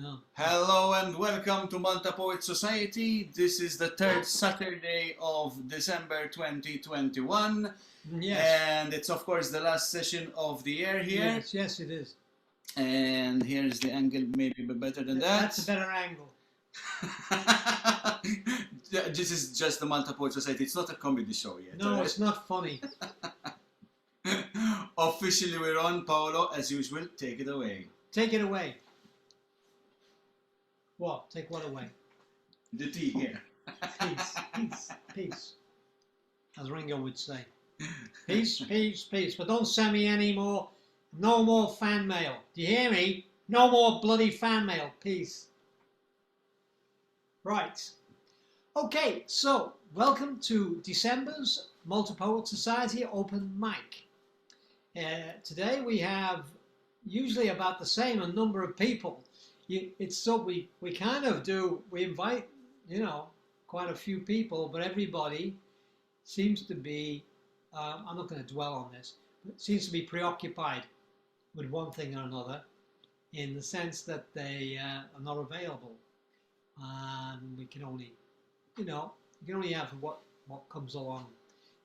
No. Hello and welcome to Malta Poet Society. This is the third Saturday of December 2021. Yes. And it's of course the last session of the year here. Yes, it is. And here's the angle, maybe a bit better than that. That's a better angle. This is just the Malta Poet Society. It's not a comedy show yet. No, right? it's not funny. Officially we're on. Paolo, as usual, take it away. Take it away. What? Take what away? The tea here. Peace, peace, peace. As Ringo would say. Peace, peace, peace. But don't send me any more. No more fan mail. Do you hear me? No more bloody fan mail. Peace. Right. Okay, so welcome to December's Malta Poet Society Open Mic. Today we have usually about the same number of people. We kind of do, we invite, quite a few people, but everybody seems to be, I'm not going to dwell on this, but seems to be preoccupied with one thing or another, in the sense that they are not available. And we can only, you can only have what comes along.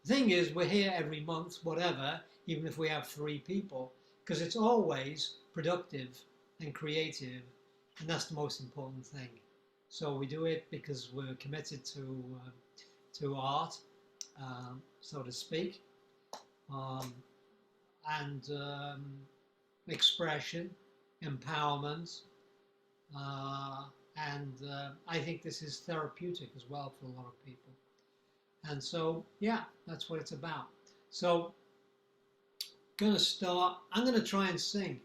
The thing is, we're here every month, whatever, even if we have 3 people, because it's always productive and creative, and that's the most important thing. So we do it because we're committed to art, so to speak, and expression, empowerment, and I think this is therapeutic as well for a lot of people. And so, yeah, that's what it's about. So, I'm going to try and sing.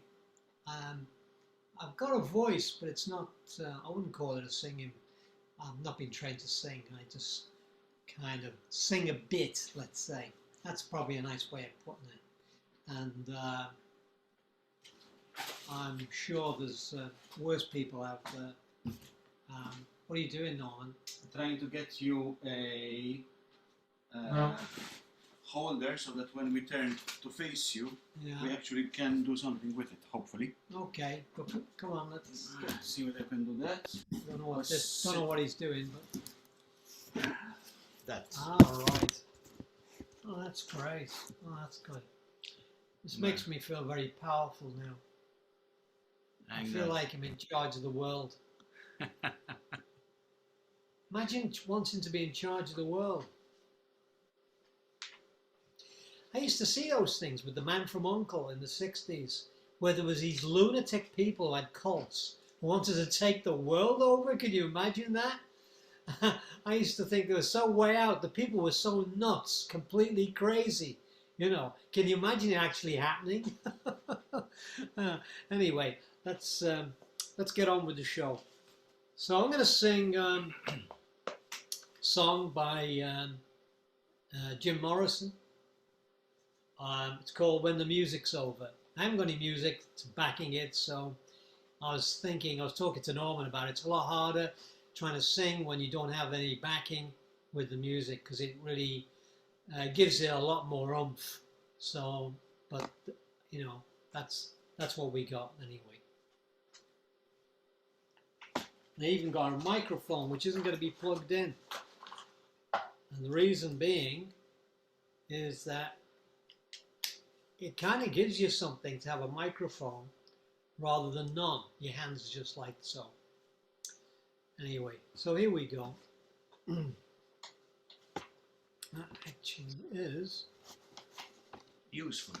I've got a voice, but it's not, I wouldn't call it a singing. I've not been trained to sing. I just kind of sing a bit, let's say. That's probably a nice way of putting it. And I'm sure there's worse people out there. What are you doing, Norman? Trying to get you a holder so that when we turn to face you, we actually can do something with it, hopefully. Okay, come on, let's see whether I can do that. Don't know what he's doing, but that. Right. Oh, that's great. Oh, that's good. This makes me feel very powerful now. I feel like I'm in charge of the world. Imagine wanting to be in charge of the world. I used to see those things with The Man from U.N.C.L.E. in the 60s, where there was these lunatic people who had cults who wanted to take the world over. Could you imagine that? I used to think they were so way out. The people were so nuts, completely crazy. Can you imagine it actually happening? Anyway, let's get on with the show. So I'm going to sing a song by Jim Morrison. It's called When the Music's Over. I haven't got any music backing it, so I was talking to Norman about it. It's a lot harder trying to sing when you don't have any backing with the music, because it really gives it a lot more oomph. So, but that's what we got anyway. They even got a microphone which isn't going to be plugged in, and the reason being is that it kind of gives you something to have a microphone rather than none. Your hands just like so. Anyway, so here we go. That actually is useful.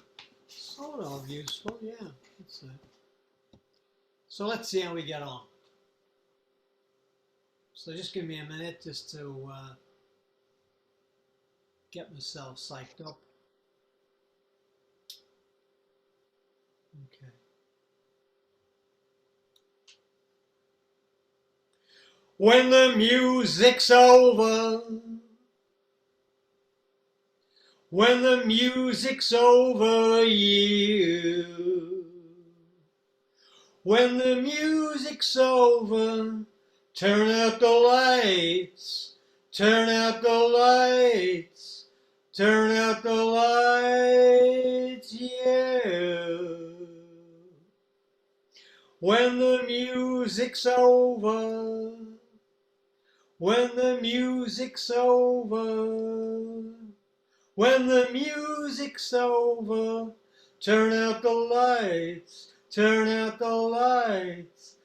Sort of useful, yeah. So let's see how we get on. So just give me a minute just to get myself psyched up. Okay. When the music's over, when the music's over you, when the music's over, turn out the lights, turn out the lights, turn out the lights, yeah. when the music's over, when the music's over, when the music's over, turn out the lights, turn out the lights,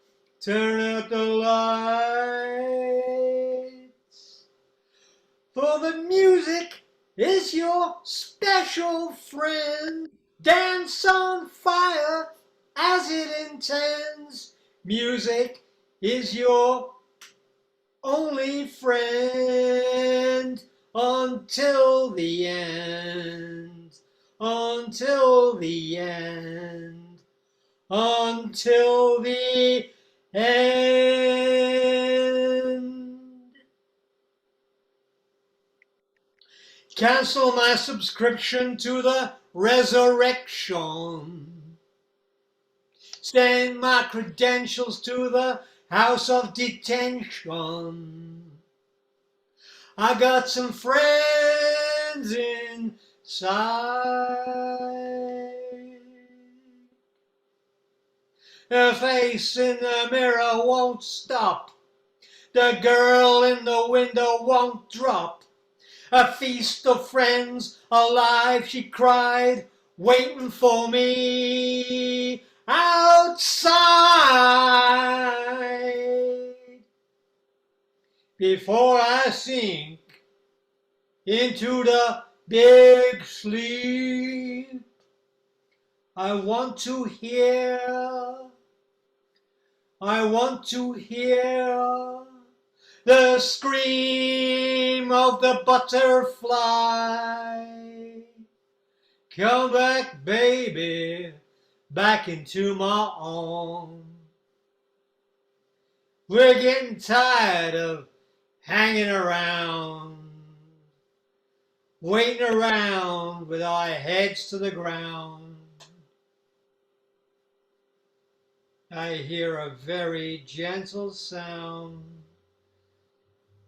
turn out the lights. For the music is your special friend. Dance on fire as it intends. Music is your only friend until the end. Until the end. Until the end. Cancel my subscription to the resurrection. Send my credentials to the house of detention. I got some friends inside. Her face in the mirror won't stop. The girl in the window won't drop. A feast of friends alive, she cried, waiting for me outside. Before I sink into the big sleep, I want to hear the scream of the butterfly. Come back, baby, back into my arms. We're getting tired of hanging around, waiting around with our heads to the ground. I hear a very gentle sound,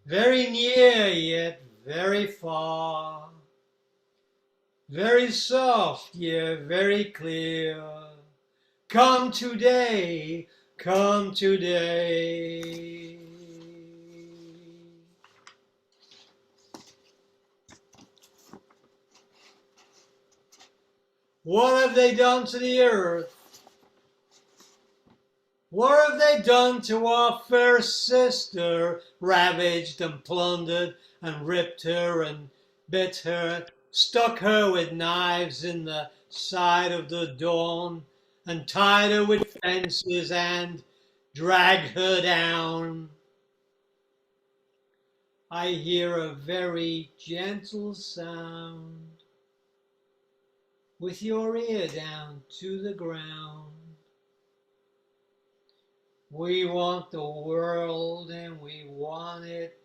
very near yet very far, very soft yet very clear. Come today, come today. What have they done to the earth? What have they done to our fair sister? Ravaged and plundered and ripped her and bit her, stuck her with knives in the side of the dawn, and tied her with fences and dragged her down. I hear a very gentle sound with your ear down to the ground. We want the world and we want it.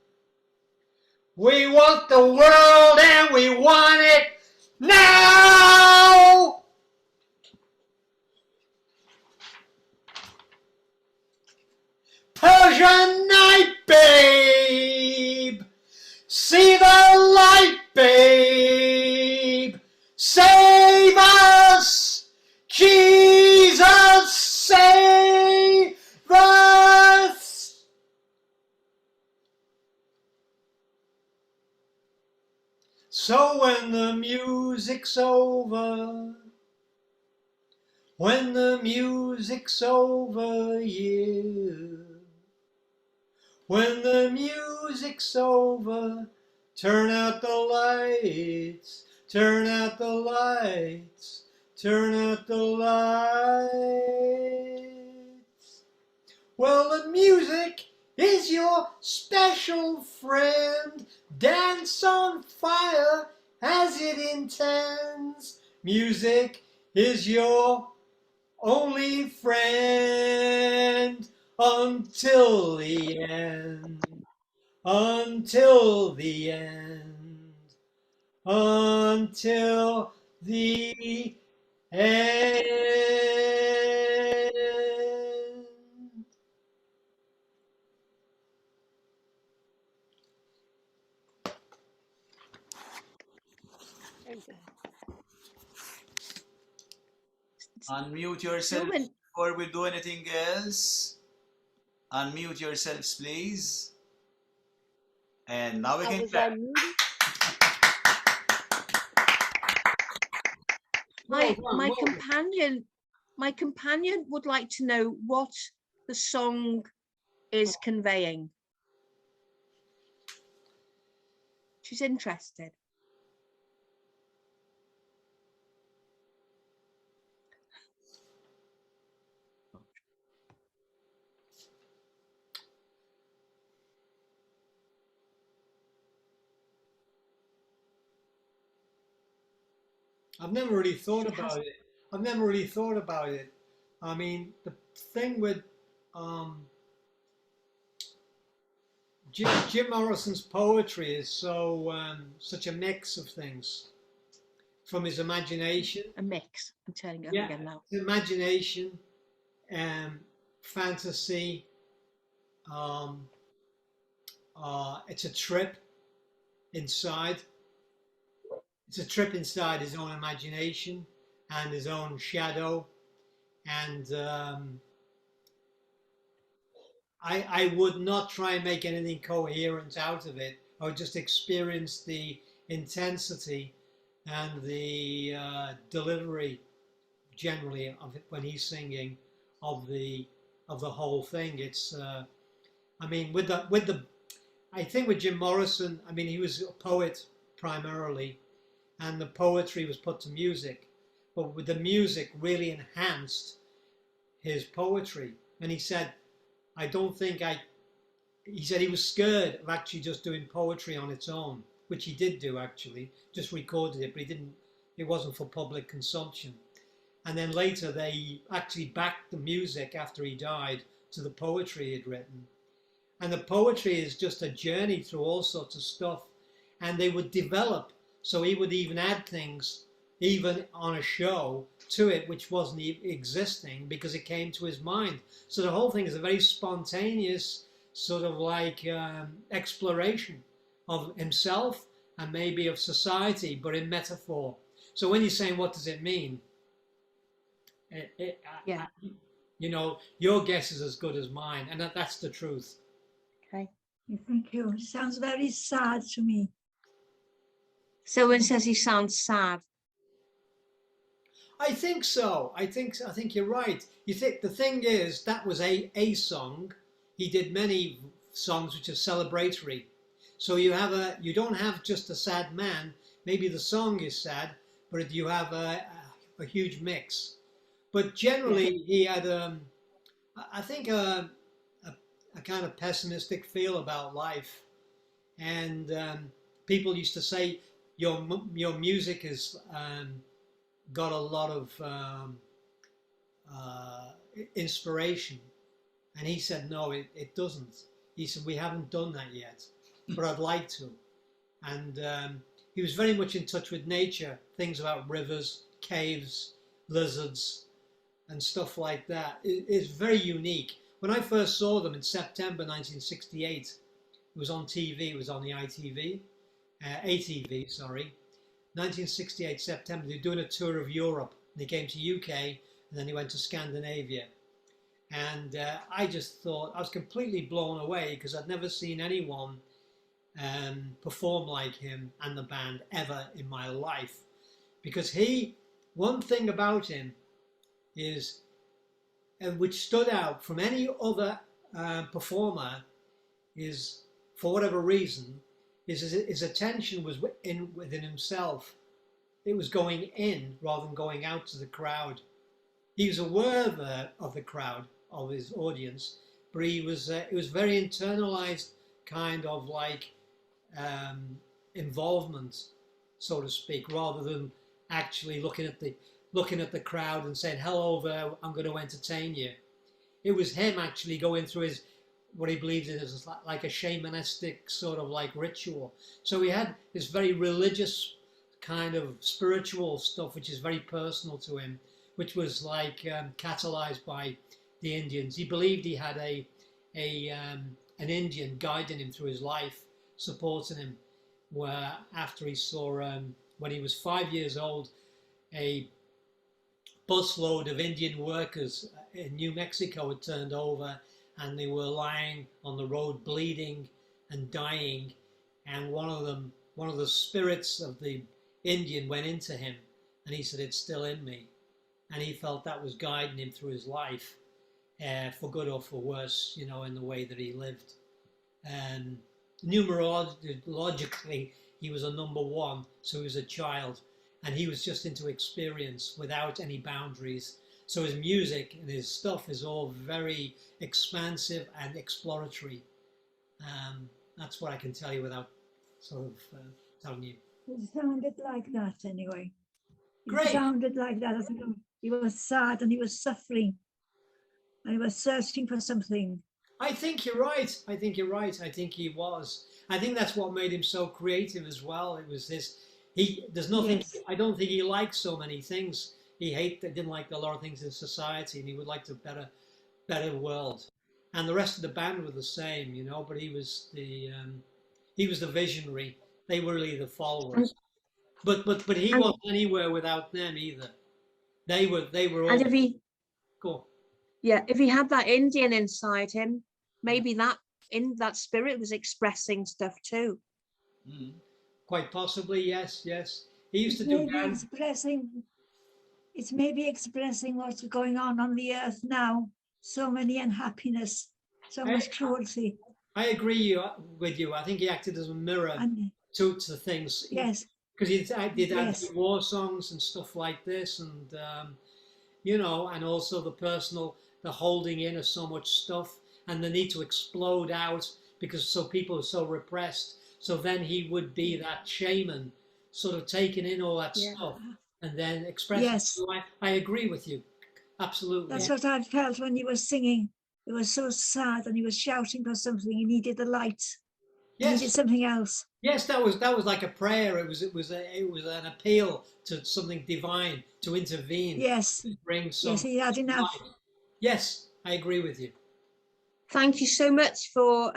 We want the world and we want it now! Persian night, babe. See the light, babe. Save us, Jesus, save us. So when the music's over, when the music's over, yeah. When the music's over, turn out the lights, turn out the lights, turn out the lights. Well, the music is your special friend. Dance on fire as it intends. Music is your only friend until the end. Until the end. Until the end. Unmute yourself. before we do anything else, unmute yourselves, please. And now we I can was clap. unmuted. Well done, My well done. companion would like to know what the song is conveying. She's interested. I've never really thought She about has. it. I've never really thought about it. I mean, the thing with um, Jim Morrison's poetry is such a mix of things from his imagination. A mix. I'm turning it up Yeah, again now. imagination, um, fantasy. Um, it's a trip inside. It's a trip inside his own imagination and his own shadow. And I would not try and make anything coherent out of it. I would just experience the intensity and the delivery generally of it when he's singing of the whole thing. It's I mean with the I think with Jim Morrison, I mean he was a poet primarily, and the poetry was put to music, but with the music really enhanced his poetry. And he said, I don't think I he said he was scared of actually just doing poetry on its own, which he did do actually, just recorded it, but he didn't, it wasn't for public consumption. And then later they actually backed the music after he died to the poetry he'd written. And the poetry is just a journey through all sorts of stuff. And they would develop, so he would even add things, even on a show, to it, which wasn't existing because it came to his mind. So the whole thing is a very spontaneous sort of like exploration of himself and maybe of society, but in metaphor. So when you're saying, what does it mean? Yeah. You know, your guess is as good as mine, and that's the truth. Okay. Thank you. It sounds very sad to me. Someone says he sounds sad. I think so. I think you're right. You think the thing is that was a song. He did many songs which are celebratory. So you don't have just a sad man. Maybe the song is sad, but you have a huge mix. But generally, he had I think a kind of pessimistic feel about life, and people used to say your music has got a lot of inspiration, and he said no, it doesn't. He said we haven't done that yet, but I'd like to. And he was very much in touch with nature, things about rivers, caves, lizards, and stuff like that. It's very unique. When I first saw them in September 1968, it was on TV, it was on the ATV, sorry. 1968 September, they were doing a tour of Europe. They came to UK and then they went to Scandinavia. And I just thought, I was completely blown away because I'd never seen anyone perform like him and the band ever in my life. Because one thing about him is, which stood out from any other performer, is for whatever reason, his attention was within himself. It was going in rather than going out to the crowd. He was aware of the crowd, of his audience, but it was very internalized kind of like involvement, so to speak, rather than actually looking at the crowd and saying, hello there, I'm going to entertain you. It was him actually going through what he believed in as like a shamanistic sort of like ritual. So he had this very religious kind of spiritual stuff, which is very personal to him, which was like catalyzed by the Indians. He believed he had an Indian guiding him through his life, supporting him, where after he saw, when he was 5 years old, a busload of Indian workers in New Mexico had turned over, and they were lying on the road bleeding and dying. And one of the spirits of the Indian went into him, and he said, "It's still in me." And he felt that was guiding him through his life, for good or for worse, you know, in the way that he lived. Numerologically, he was a number one, so he was a child, and he was just into experience without any boundaries. So his music and his stuff is all very expansive and exploratory. That's what I can tell you without sort of telling you. It sounded like that anyway. It Great. sounded like that. I think he was sad and he was suffering and he was searching for something. I think you're right. I think you're right. I think he was. I think that's what made him so creative as well. It was this. There's nothing. Yes. I don't think he liked so many things. Didn't like a lot of things in society, and he would like a better world. And the rest of the band were the same, you know. But he was the visionary. They were really the followers. But he wasn't anywhere without them either. They were all. And Cool. if he had that Indian inside him, maybe that spirit was expressing stuff too. Quite possibly, yes. He used to do Maybe dance. it's maybe expressing what's going on the earth now. So many unhappiness, so much cruelty. I agree with you. I think he acted as a mirror And to things. yes, Because he did Yes. anti-war songs and stuff like this, and you know, and also the holding in of so much stuff, and the need to explode out because people are so repressed. So then he would be that shaman, sort of taking in all that stuff and then expressing. Yes. So I agree with you, absolutely. that's what I felt when he was singing. It was so sad and he was shouting for something. He needed the light. He needed Yes. something else. Yes, that was like a prayer. It was an appeal to something divine to intervene. Yes, To bring some. yes, he had enough. light. Yes, I agree with you. Thank you so much for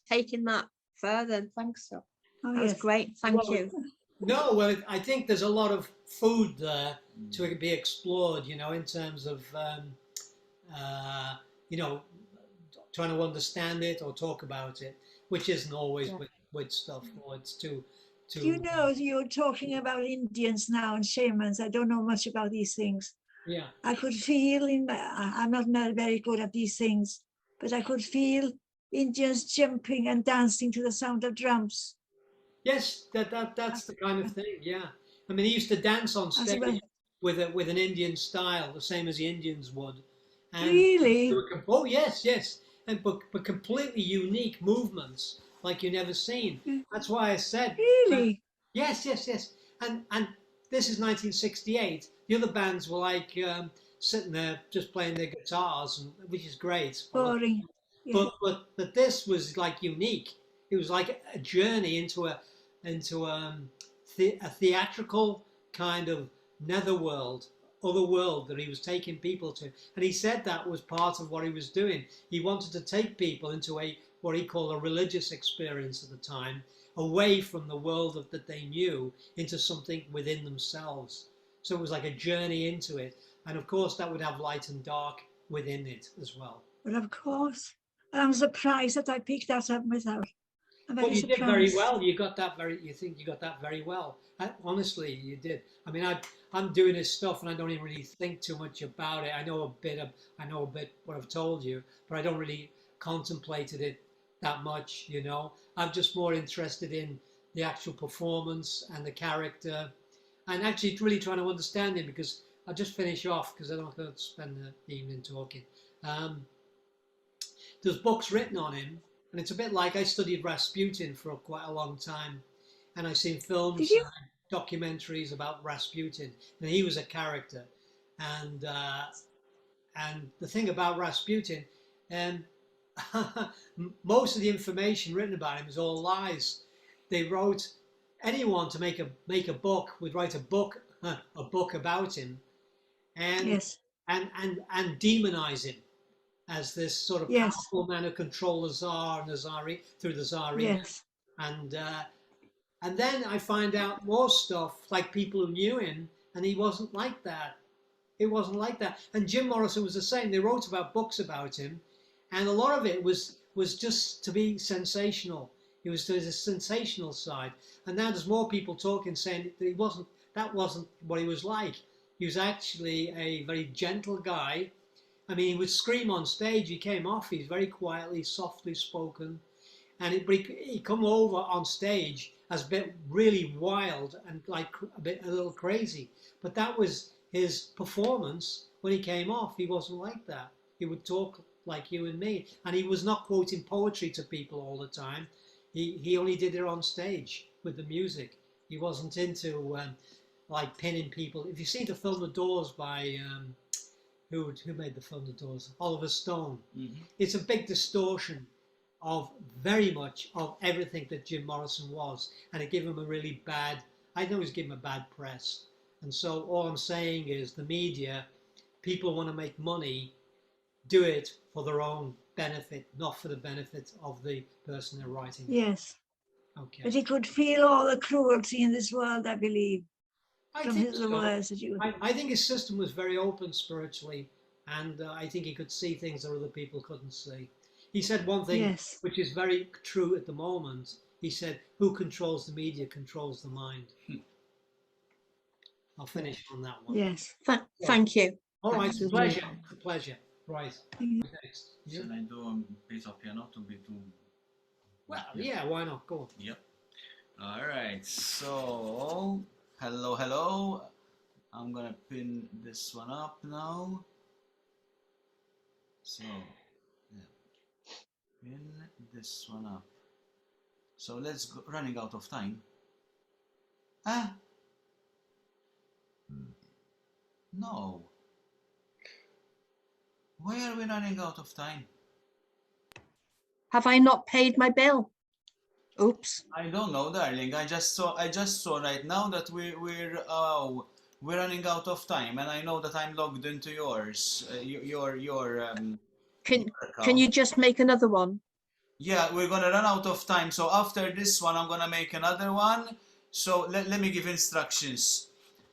taking that further. Thanks, sir. Oh, That was yes. great. Thank Well, you. No, well, I think there's a lot of food there to be explored. You know, in terms of you know, trying to understand it or talk about it, which isn't always with stuff. Or it's too. You know, you're talking about Indians now and shamans. I don't know much about these things. Yeah. I could feel I'm not very good at these things, but I could feel Indians jumping and dancing to the sound of drums. Yes, that's the kind of thing. Yeah. I mean, he used to dance on As stage well. with an Indian style, the same as the Indians would. And Really? Oh yes, and but completely unique movements like you never seen. That's why I said Really? yes. And this is 1968. The other bands were like sitting there just playing their guitars, which is great. Boring. Yeah. But this was like unique. It was like a journey into a theatrical kind of netherworld, other world that he was taking people to. And he said that was part of what he was doing. He wanted to take people into what he called a religious experience at the time, away from the world that they knew into something within themselves. So it was like a journey into it. And of course that would have light and dark within it as well. But of course. And I'm surprised that I picked that up myself. I'm very Well, you surprised. did very well. You got that very well. Honestly, you did. I mean, I'm doing this stuff and I don't even really think too much about it. I know a bit what I've told you, but I don't really contemplated it that much, you know. I'm just more interested in the actual performance and the character, and actually really trying to understand him, because I'll just finish off because I'm not going to spend the evening talking. There's books written on him, and it's a bit like I studied Rasputin for quite a long time, and I've seen films Did you? and documentaries about Rasputin, and he was a character. And the thing about Rasputin, most of the information written about him is all lies. They wrote, anyone to make a book would write a book about him, and Yes. and demonize him as this sort of Yes. powerful man who controlled the Tsar and the Tsari through the Tsarina. Yes. And then I find out more stuff, like people who knew him, and he wasn't like that. It wasn't like that. And Jim Morrison was the same. They wrote about books about him, and a lot of it was just to be sensational. It was to the sensational side. And now there's more people talking, saying that that wasn't what he was like. He was actually a very gentle guy. I mean, he would scream on stage. He came off. He's very quietly, softly spoken, and he come over on stage as a bit really wild and like a little crazy. But that was his performance when he came off. He wasn't like that. He would talk like you and me, and he was not quoting poetry to people all the time. He only did it on stage with the music. He wasn't into like pinning people. If you see the film The Doors by who made the film The Doors? Oliver Stone. Mm-hmm. It's a big distortion of very much of everything that Jim Morrison was, and it gave him a really bad, I know it's given him a bad press. And so all I'm saying is the media, people want to make money, do it for their own benefit, not for the benefit of the person they're writing. Yes. Okay. But he could feel all the cruelty in this world, I believe, from the so. words that you... I think his system was very open spiritually, and I think he could see things that other people couldn't see. He said one thing, Yes. which is very true at the moment. He said, who controls the media controls the mind. I'll finish on that one. Yes. Thank you. All right, it's a pleasure. It's a pleasure. Right. Who's next? You? Shall I do a piece of piano to be too... Well, yeah, why not? Go on. Yep. All right, so hello, hello. I'm gonna pin this one up now. So, yeah. Pin this one up. So let's go, running out of time. Ah! No. Why are we running out of time? Have I not paid my bill? Oops. I don't know, darling. I just saw right now that we're running out of time, and I know that I'm logged into yours. Can you just make another one? Yeah, we're gonna run out of time. So after this one, I'm gonna make another one. So let me give instructions.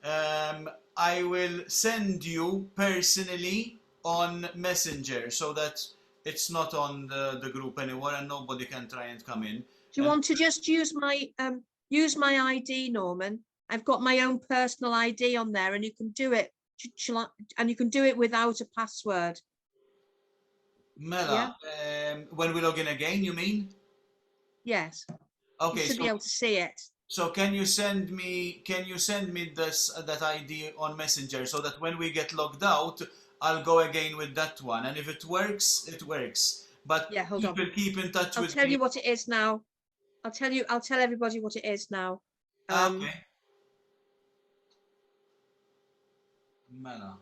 I will send you personally on Messenger so that it's not on the group anymore and nobody can try and come in. Do you want to just use my ID, Norman? I've got my own personal ID on there, and you can do it. And you can do it without a password. Mela, yeah? When we log in again, you mean? Yes. Okay. You should be able to see it. So can you send me that ID on Messenger so that when we get logged out, I'll go again with that one, and if it works, it works. But yeah, hold on. Keep in touch with me. I'll tell you what it is now. I'll tell everybody what it is now. Okay. Mela.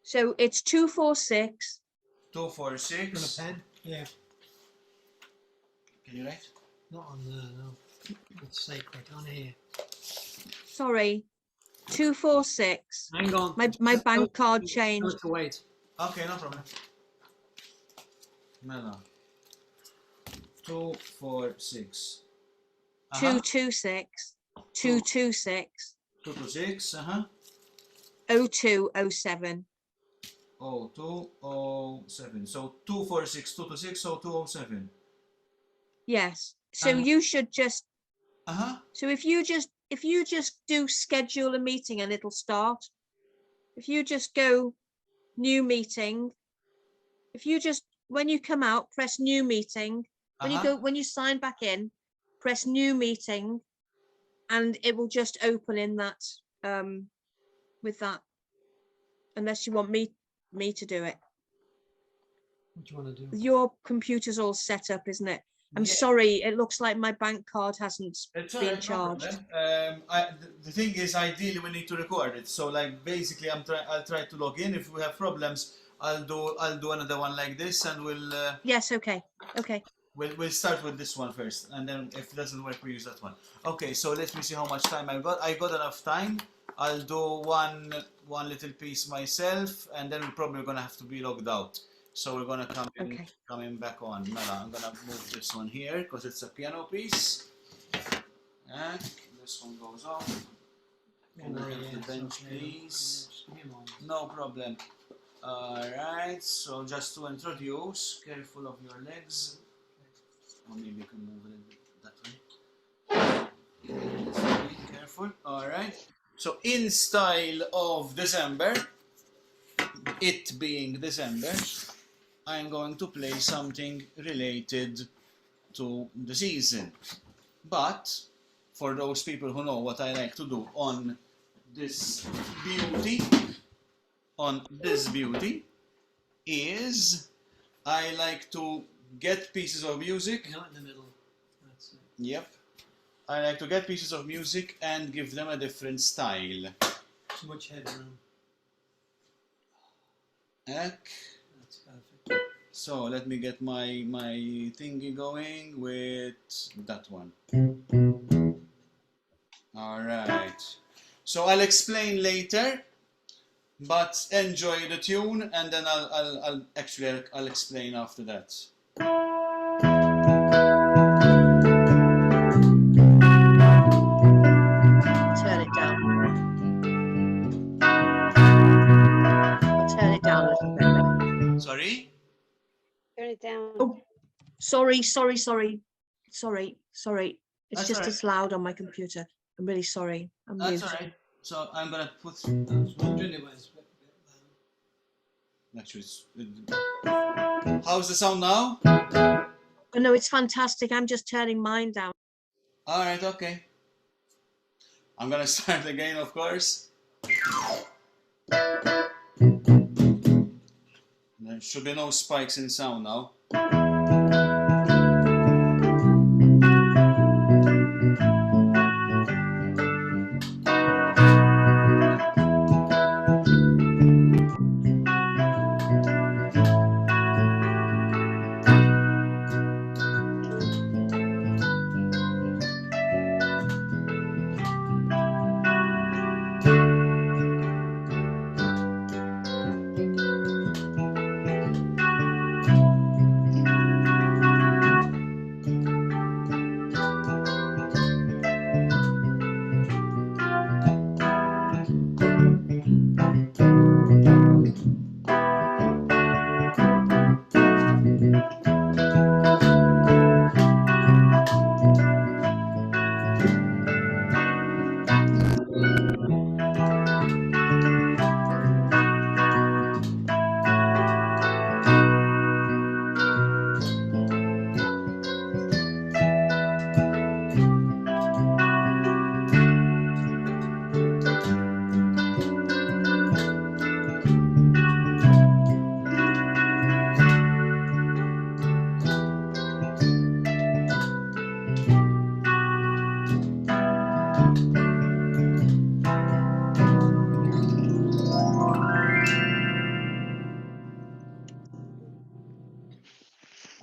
So it's 246. 246. On a pen? Yeah. Can you write? Not on there, no. It's sacred. On here. Sorry. 246. Hang on. My bank card changed. To wait. Okay, no problem. Mela. 246. 226. 226. 226. 0207. 0207. So 246, 226, 0207. Yes. So you should just. So if you just do schedule a meeting and it'll start. If you just go new meeting. If you just when you come out, press new meeting. When you sign back in, press new meeting, and it will just open in that with that. Unless you want me to do it. What do you want to do? Your computer's all set up, isn't it? I'm sorry, it looks like my bank card hasn't been charged. The thing is, ideally we need to record it. So like basically I'll try to log in. If we have problems, I'll do another one like this, and we'll yes, okay. We'll start with this one first, and then if it doesn't work, we use that one. Okay, so let me see how much time I got. I got enough time. I'll do one little piece myself, and then we're probably gonna have to be logged out. So we're gonna coming back on. Mela, I'm gonna move this one here because it's a piano piece. And this one goes on. Can we have the bench, please? No problem. Alright, so just to introduce, careful of your legs. Or maybe you can move it that way. Be careful. Alright. So in style of December, it being December, I'm going to play something related to the season. But for those people who know what I like to do on this beauty, is I like to get pieces of music. Not in the middle. That's it. Yep. I like to get pieces of music and give them a different style. Too much headroom. That's perfect. So let me get my thingy going with that one. All right. So I'll explain later, but enjoy the tune, and then I'll explain after that. Turn it down. I'll turn it down a little bit. Sorry? Turn it down. Oh, sorry. It's That's just all right. as loud on my computer. I'm really sorry. I'm That's mute. all right. So I'm gonna put. I was wondering if it was a bit loud. Actually, how's the sound now? Oh no, it's fantastic. I'm just turning mine down. All right. Okay. I'm gonna start again, of course. There should be no spikes in sound now.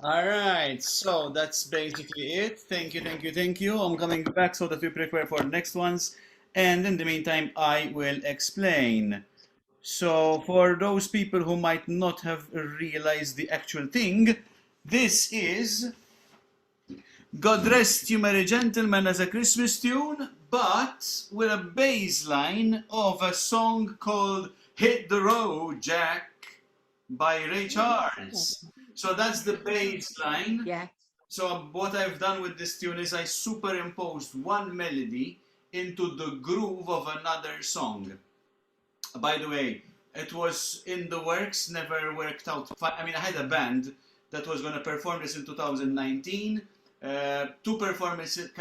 All right, so that's basically it. Thank you. I'm coming back so that we prepare for the next ones. And in the meantime, I will explain. So for those people who might not have realized the actual thing, this is God Rest You Merry Gentlemen as a Christmas tune, but with a bass line of a song called Hit the Road, Jack by Ray Charles. So that's the bass line. Yeah. So what I've done with this tune is I superimposed one melody into the groove of another song. By the way, it was in the works, never worked out. I mean, I had a band that was going to perform this in 2019. Two performances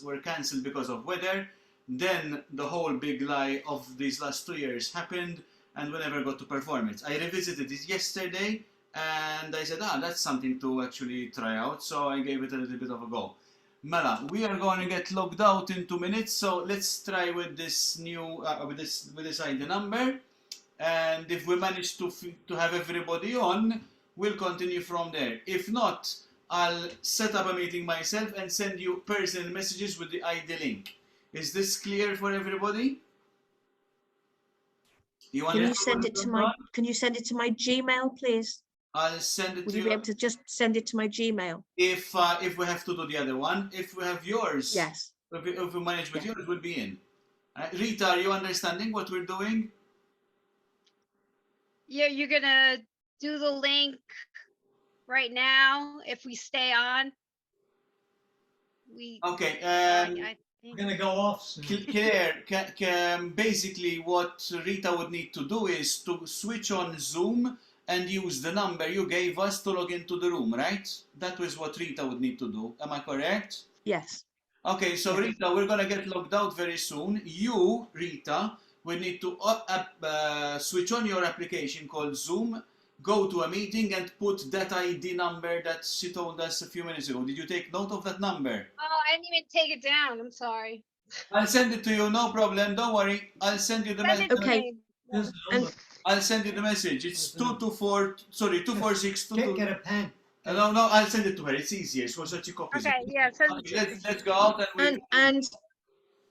were cancelled because of weather. Then the whole big lie of these last 2 years happened, and we never got to perform it. I revisited it yesterday, and I said, that's something to actually try out. So I gave it a little bit of a go. Mela, we are going to get logged out in 2 minutes, so let's try with this new with this ID number, and if we manage to have everybody on, we'll continue from there. If not, I'll set up a meeting myself and send you personal messages with the ID link. Is this clear for everybody? Can you send it to my Gmail, please? I'll send it Would to you be able to just send it to my Gmail? If we have to do the other one, if we have yours, Yes. If we manage with yours, we'll be in. Rita, are you understanding what we're doing? Yeah, you're gonna do the link right now if we stay on. We Okay. I We're think going to go off soon. Claire, basically what Rita would need to do is to switch on Zoom and use the number you gave us to log into the room, right? That was what Rita would need to do. Am I correct? Yes. Okay, so Yes. Rita, we're gonna get logged out very soon. You, Rita, will need to switch on your application called Zoom, go to a meeting and put that ID number that she told us a few minutes ago. Did you take note of that number? oh, I didn't even take it down. I'm sorry. I'll send it to you, no problem, don't worry. I'll send you the Send it message. to Okay. me. Here's the And number. I'll send you the message. It's 224, sorry, 246. Get a pen. No, I'll send it to her. It's easier. So she copies Okay, it. yeah, send it Okay, to me. let's go out and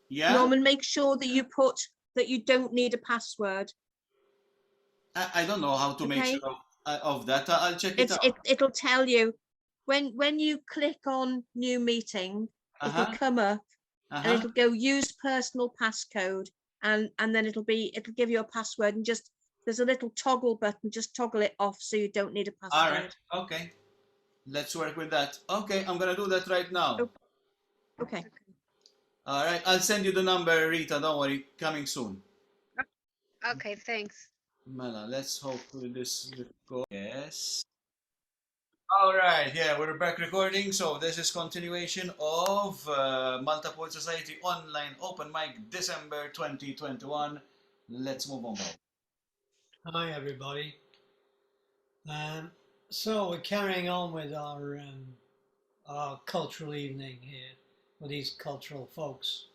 yeah. Norman, make sure that you put that you don't need a password. I don't know how to make Okay. sure of that. I'll check it out. It'll tell you when you click on new meeting, it'll come up and it'll go use personal passcode, and then it'll give you a password, and just there's a little toggle button, just toggle it off so you don't need a password. All right. Okay. Let's work with that. Okay, I'm gonna do that right now. Okay. All right. I'll send you the number, Rita. Don't worry. Coming soon. Okay, thanks. Mela, let's hope this will go. Yes. All right. Yeah, we're back recording. So this is continuation of Malta Poet Society online open mic December 2021. Let's move on. Hi, everybody. So we're carrying on with our cultural evening here with these cultural folks,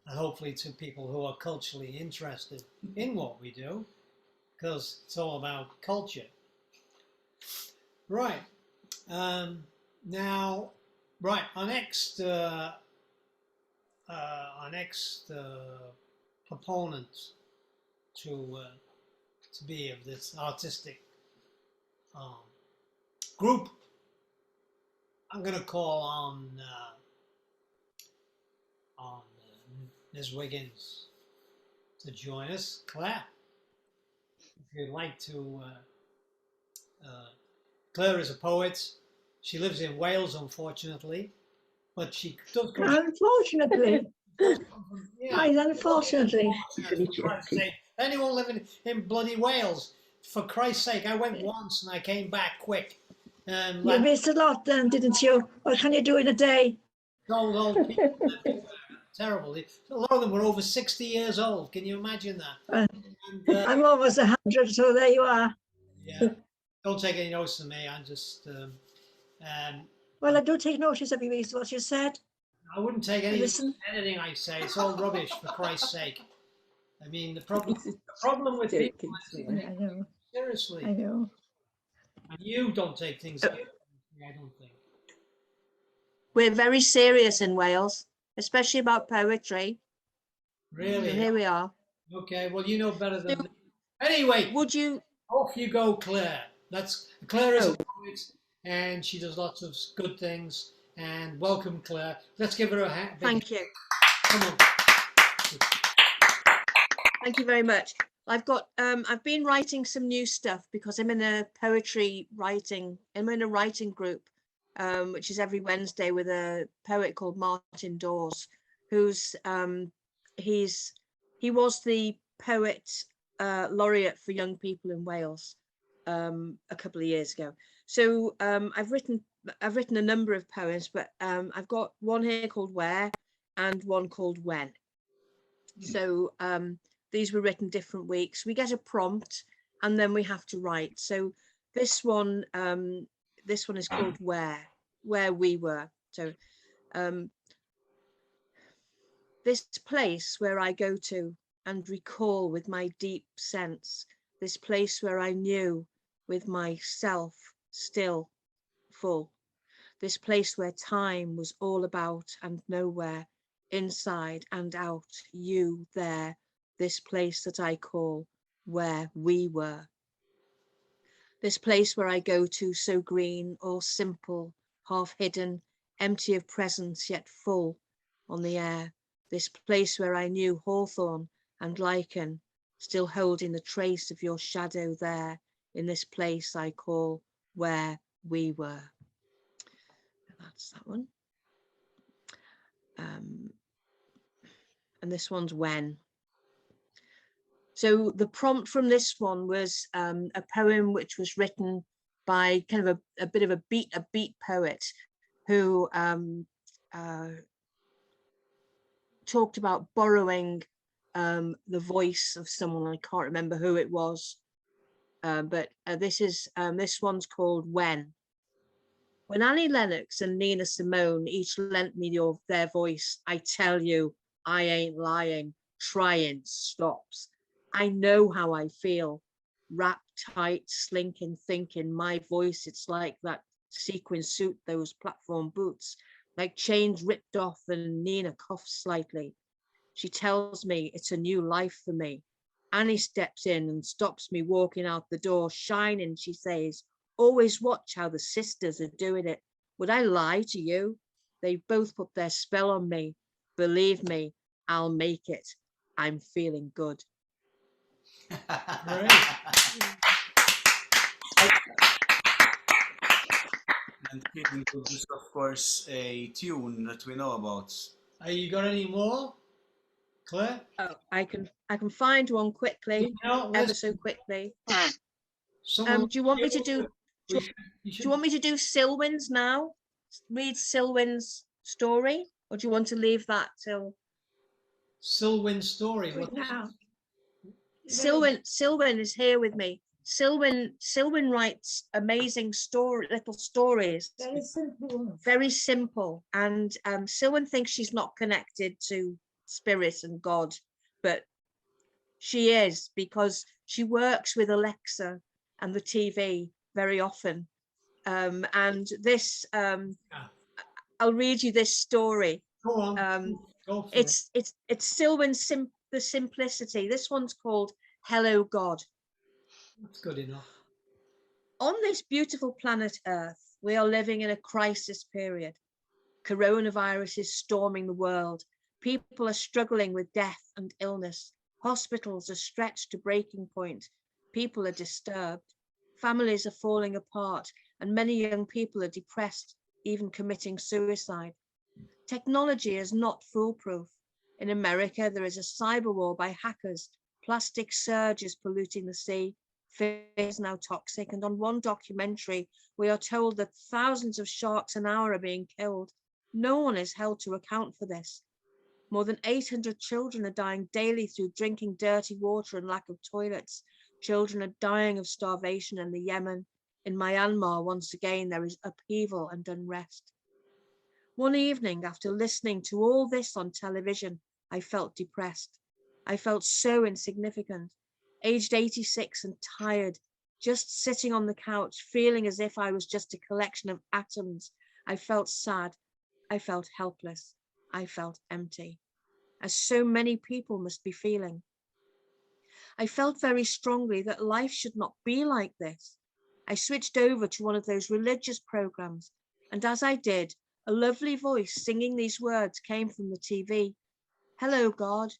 and hopefully to people who are culturally interested in what we do, because it's all about culture. Right. Now, right, our next proponent to be of this artistic group, I'm going to call on Ms. Wiggins to join us. Claire, if you'd like to. Claire is a poet. She lives in Wales, unfortunately, but she does come. Unfortunately, Yeah. right, unfortunately. For Christ's sake. Anyone living in bloody Wales, for Christ's sake, I went once and I came back quick. You missed a lot then, didn't you? What can you do in a day? Old people everywhere. Terrible. A lot of them were over 60 years old. Can you imagine that? I'm almost 100, so there you are. Yeah. Don't take any notice of me. I'm just. Well, I do take notice of you, what you said. I wouldn't take anything I say. It's all rubbish, for Christ's sake. I mean, the problem with people is I know. seriously. I know. And you don't take things seriously, I don't think. We're very serious in Wales, especially about poetry. Really? So here we are. Okay, well, you know better than me. Anyway, Would you? off you go, Claire. Claire is a poet, and she does lots of good things. And welcome, Claire. Let's give her a hand. Thank you. Come on. Thank you very much. I've been writing some new stuff because I'm in a I'm in a writing group, which is every Wednesday with a poet called Martin Dawes, who's he was the poet laureate for young people in Wales a couple of years ago. So I've written a number of poems, but I've got one here called Where and one called When. So these were written different weeks. We get a prompt and then we have to write. So this one is called Where We Were. So this place where I go to and recall with my deep sense, this place where I knew with myself still full, this place where time was all about and nowhere, inside and out, you there, this place that I call Where We Were. This place where I go to so green, all simple, half hidden, empty of presence yet full on the air, this place where I knew hawthorn and lichen, still holding the trace of your shadow there, in this place I call where we were. That's that one. And this one's when. So the prompt from this one was a poem which was written by kind of a bit of a beat poet who talked about borrowing the voice of someone. I can't remember who it was, but this one's called When. When Annie Lennox and Nina Simone each lent me their voice, I tell you, I ain't lying, trying stops. I know how I feel, wrapped tight, slinking, thinking, my voice, it's like that sequin suit, those platform boots, like chains ripped off, and Nina coughs slightly. She tells me it's a new life for me. Annie steps in and stops me walking out the door, shining, she says, always watch how the sisters are doing it. Would I lie to you? They both put their spell on me. Believe me, I'll make it. I'm feeling good. Great. And feeling good is, of course, a tune that we know about. You got any more, Claire? Oh, I can find one quickly, No, ever so quickly. someone. Do you want me to do? You Do should, you want me to do Silwyn's now? Read Silwyn's story, or do you want to leave that till Silwyn's story. Do it now. Silwyn is here with me. Silwyn writes amazing little stories. Very simple. Very simple. And Silwyn thinks she's not connected to spirit and God, but she is, because she works with Alexa and the TV very often. And this, I'll read you this story. Go on. Go for it. It's Silwyn's the simplicity. This one's called Hello God. That's good enough. On this beautiful planet Earth, we are living in a crisis period. Coronavirus is storming the world. People are struggling with death and illness. Hospitals are stretched to breaking point. People are disturbed. Families are falling apart, and many young people are depressed, even committing suicide. Technology is not foolproof. In America, there is a cyber war by hackers. Plastic surge is polluting the sea. Fish is now toxic. And on one documentary, we are told that thousands of sharks an hour are being killed. No one is held to account for this. More than 800 children are dying daily through drinking dirty water and lack of toilets. Children are dying of starvation in the Yemen. In Myanmar, once again, there is upheaval and unrest. One evening, after listening to all this on television, I felt depressed. I felt so insignificant, aged 86 and tired, just sitting on the couch, feeling as if I was just a collection of atoms. I felt sad. I felt helpless. I felt empty, as so many people must be feeling. I felt very strongly that life should not be like this. I switched over to one of those religious programs, and as I did, a lovely voice singing these words came from the TV. Hello, God.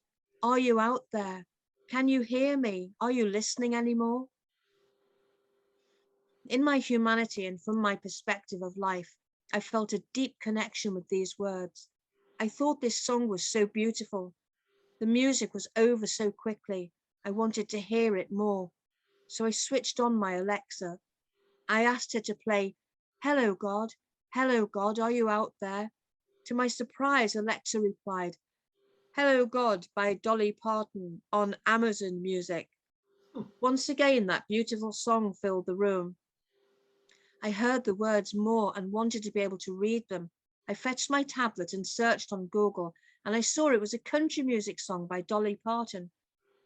Are you out there? Can you hear me? Are you listening anymore? In my humanity and from my perspective of life, I felt a deep connection with these words. I thought this song was so beautiful. The music was over so quickly. I wanted to hear it more. So I switched on my Alexa. I asked her to play, Hello, God. Hello, God. Are you out there? To my surprise, Alexa replied, Hello, God by Dolly Parton on Amazon Music. Once again, that beautiful song filled the room. I heard the words more and wanted to be able to read them. I fetched my tablet and searched on Google, and I saw it was a country music song by Dolly Parton.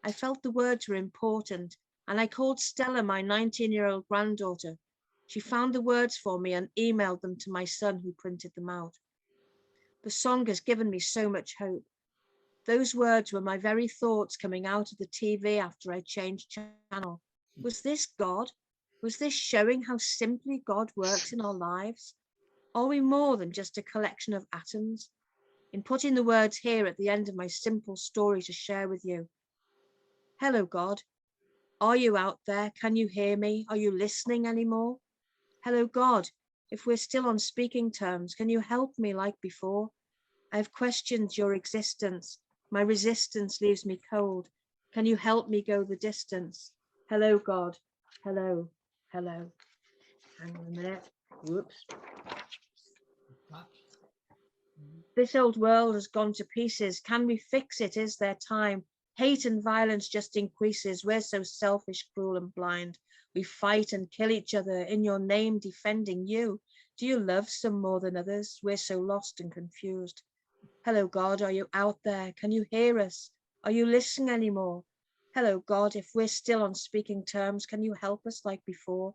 I felt the words were important, and I called Stella, my 19-year-old granddaughter. She found the words for me and emailed them to my son, who printed them out. The song has given me so much hope. Those words were my very thoughts coming out of the TV after I changed channel. Was this God? Was this showing how simply God works in our lives? Are we more than just a collection of atoms? in putting the words here at the end of my simple story to share with you. Hello, God. Are you out there? Can you hear me? Are you listening anymore? Hello, God. If we're still on speaking terms, can you help me like before? I've questioned your existence. My resistance leaves me cold. Can you help me go the distance? Hello, God. Hello, hello. Hang on a minute. Whoops. This old world has gone to pieces. Can we fix it? Is there time? Hate and violence just increases. We're so selfish, cruel and blind. We fight and kill each other in your name, defending you. Do you love some more than others? We're so lost and confused. Hello, God, are you out there? Can you hear us? Are you listening anymore? Hello, God, if we're still on speaking terms, can you help us like before?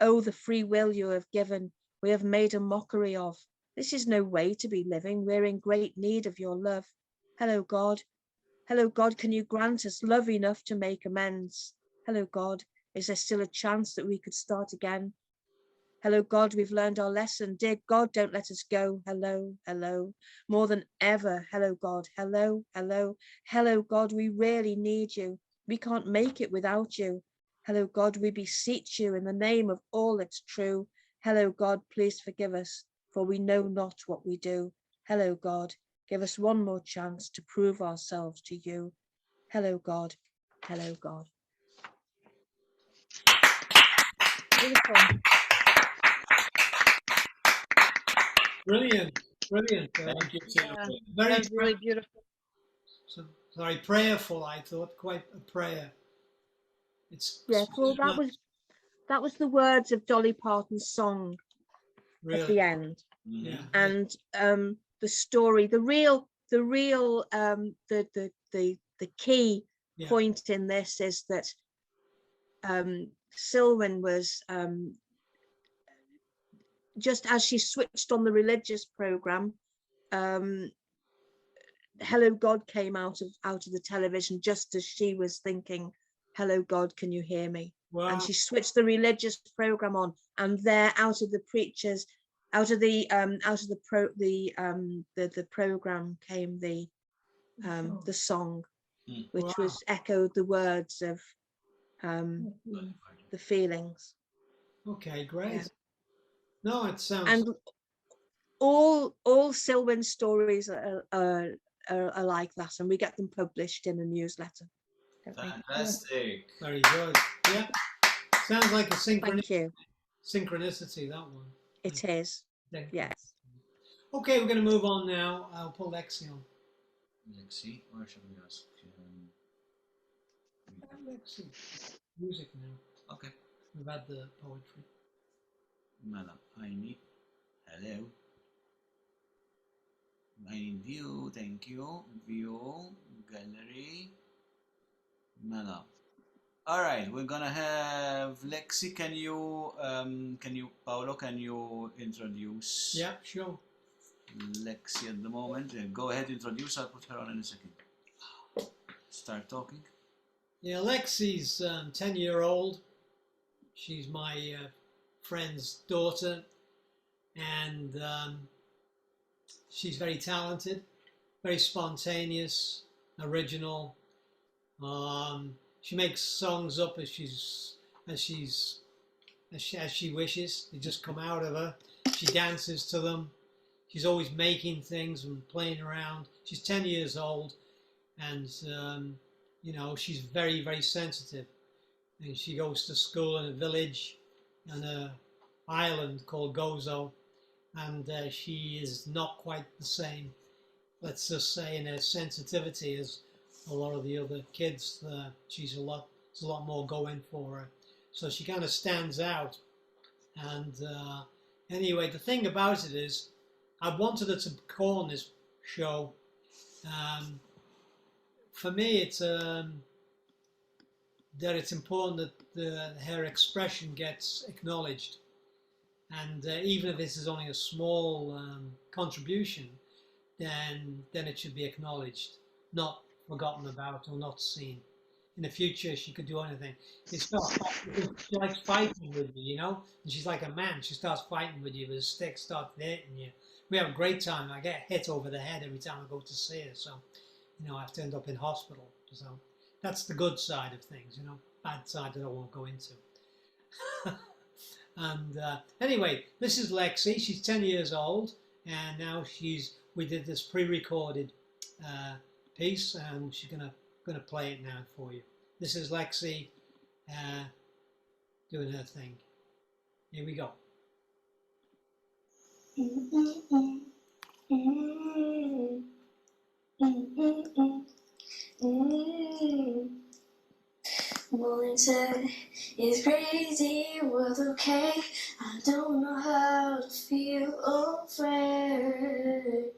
Oh, the free will you have given, we have made a mockery of. This is no way to be living. We're in great need of your love. Hello, God. Hello, God, can you grant us love enough to make amends? Hello, God, is there still a chance that we could start again? Hello, God, we've learned our lesson. Dear God, don't let us go. Hello, hello, more than ever. Hello, God, hello, hello, hello, God, we really need you. We can't make it without you. Hello, God, we beseech you in the name of all that's true. Hello, God, please forgive us, for we know not what we do. Hello, God, give us one more chance to prove ourselves to you. Hello, God. Hello, God. Beautiful. Brilliant, brilliant. Thank you, Yeah, Sylvia. Very that was really beautiful. sorry, prayerful. I thought quite a prayer. It's Yes, well, that was the words of Dolly Parton's song at really, the end, yeah. and the story, the key Yeah. point in this is that Selwyn was just as she switched on the religious program, Hello God came out of the television just as she was thinking, hello God, can you hear me? Wow. And she switched the religious program on, and there out of the preachers, out of the program came the song, which Wow. was echoed the words of the feelings. Okay, great. Yeah. No, it sounds. And all Selwyn's stories are like that, and we get them published in a newsletter. Fantastic. Very good. Yeah. Sounds like a Thank you. synchronicity, that one. It is. Yeah. Yes. Okay, we're going to move on now. I'll pull Lexi on. Lexi, or should we ask? Lexi. Music now. Okay. We've had the poetry. Mela, I need. Hello. I need view, thank you. View, gallery. Mela. All right, we're gonna have Lexi. Can you, Paolo, can you introduce Yeah, sure. Lexi at the moment? Go ahead, introduce. I'll put her on in a second. Start talking. Yeah, Lexi's 10-year-old. She's my friend's daughter, and she's very talented, very spontaneous, original. She makes songs up as she wishes. They just come out of her. She dances to them. She's always making things and playing around. She's 10 years old, and you know, she's very, very sensitive. And she goes to school in a village on an island called Gozo, and she is not quite the same, let's just say, in her sensitivity as a lot of the other kids. There's a lot more going for her, so she kind of stands out. And anyway, the thing about it is, I wanted her to go on this show. For me, it's that it's important that her expression gets acknowledged, and even if this is only a small contribution, then it should be acknowledged, not forgotten about or not seen. In the future, she could do anything. It's not, she likes fighting with you, you know, and she's like a man. She starts fighting with you with a stick, starts hitting you, we have a great time. I get hit over the head every time I go to see her, so you know I have to end up in hospital. So that's the good side of things, you know. Bad side that I won't go into. And anyway, this is Lexi. She's 10 years old, and now we did this pre-recorded piece, and she's gonna play it now for you. This is Lexi doing her thing. Here we go. Morning said it's crazy, was okay. I don't know how to feel afraid.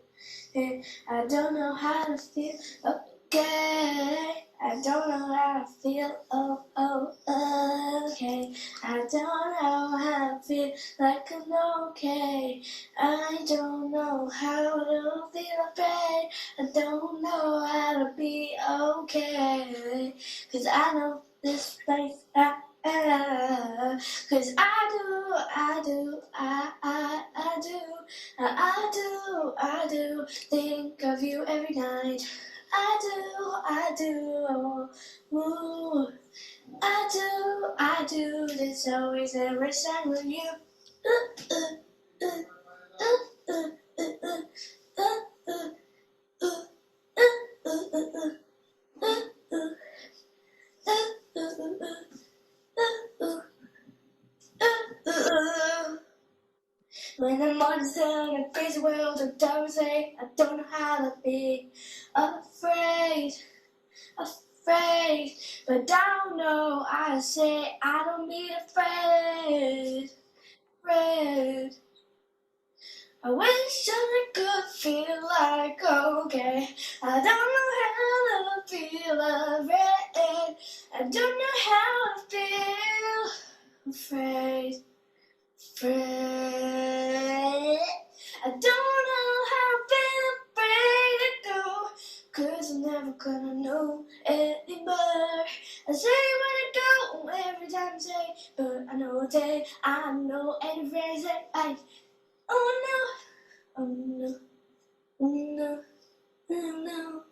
I don't know how to feel okay. I don't know how to feel okay. I don't know how to feel like I'm okay. I don't know how to feel afraid. I don't know how to be okay. 'Cause I know this place, cause I do think of you every night. I do, ooh, I do, this always every time with you. When I'm on the sun in a crazy world of dark, say I don't know how to be afraid, but don't know how to say I don't be afraid. I wish I could feel like okay. I don't know how to feel afraid. I don't know how to feel afraid. I don't know how to feel afraid to go, 'cause I'm never gonna know anymore. I say where to go every time I say, but I know a day, I know any phrase that I, oh no, oh no, no, no,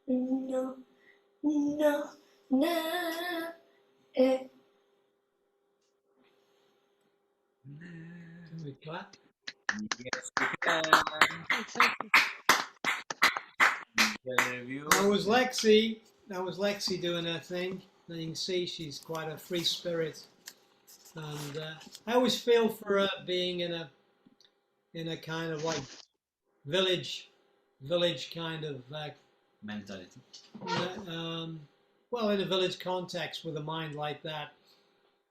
no, no, no, eh. Can we clap? Yes, we can. That was Lexi. That was Lexi doing her thing. And you can see she's quite a free spirit. And I always feel for her being in a kind of like village kind of Mentality. well, in a village context with a mind like that,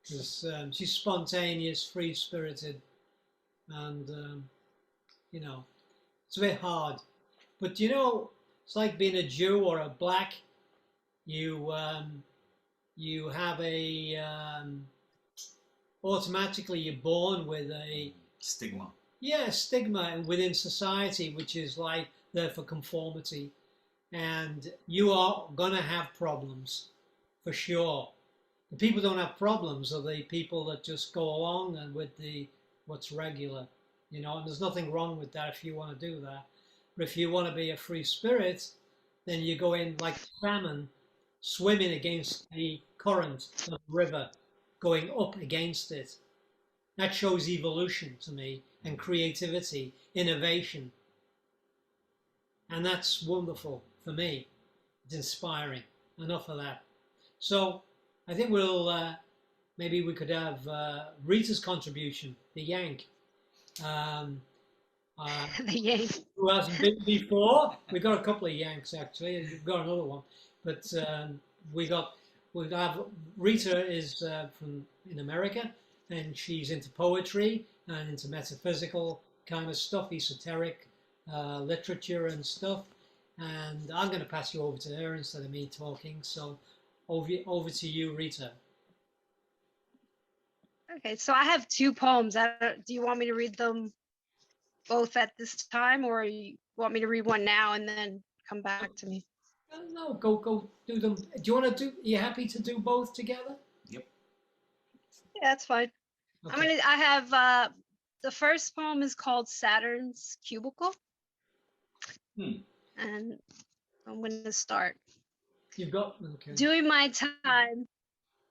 because she's spontaneous, free spirited, and you know, it's a bit hard. But you know, it's like being a Jew or a black. You have a automatically you're born with a Stigma. stigma within society, which is like there for conformity, and you are gonna have problems for sure. The people who don't have problems are the people that just go along and with what's regular, you know. And there's nothing wrong with that if you want to do that. But if you want to be a free spirit, then you go in like salmon, swimming against the current of the river, going up against it. That shows evolution to me, and creativity, innovation. And that's wonderful for me. It's inspiring. Enough of that. So I think maybe we could have Rita's contribution, the Yank. The Yank. Who hasn't been before? We got a couple of Yanks actually. We've got another one, but we have Rita is from in America, and she's into poetry and into metaphysical kind of stuff, esoteric literature and stuff. And I'm going to pass you over to her instead of me talking. So over to you, Rita. Okay, so I have two poems. Do you want me to read them both at this time, or you want me to read one now and then come back to me? No, go do them. Do you want to do? Are you happy to do both together? Yep. Yeah, that's fine. Okay. I have The first poem is called Saturn's Cubicle. Hmm. And I'm going to start. You've got, okay. Doing my time.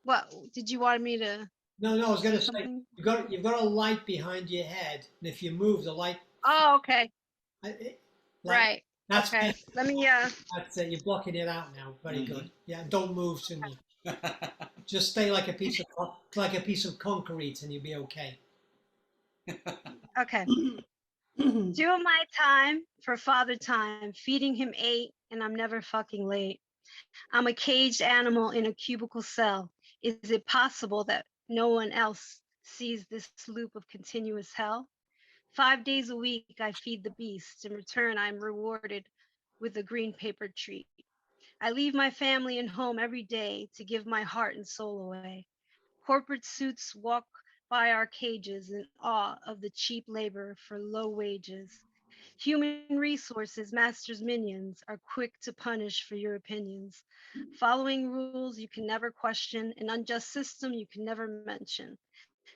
What did you want me to No, I was going to say, something? you've got a light behind your head, and if you move the light, Oh, okay. like, Right. that's Okay. Let me that's you're blocking it out now. Very Mhm. good. Yeah, don't move too much. Just stay like a piece of concrete, and you'll be okay. okay. Doing my time for father time, feeding him 8, and I'm never fucking late. I'm a caged animal in a cubicle cell. Is it possible that no one else sees this loop of continuous hell? 5 days a week, I feed the beast. In return, I'm rewarded with a green paper treat. I leave my family and home every day to give my heart and soul away. Corporate suits walk by our cages in awe of the cheap labor for low wages. Human resources, masters' minions, are quick to punish for your opinions. Following rules you can never question, an unjust system you can never mention.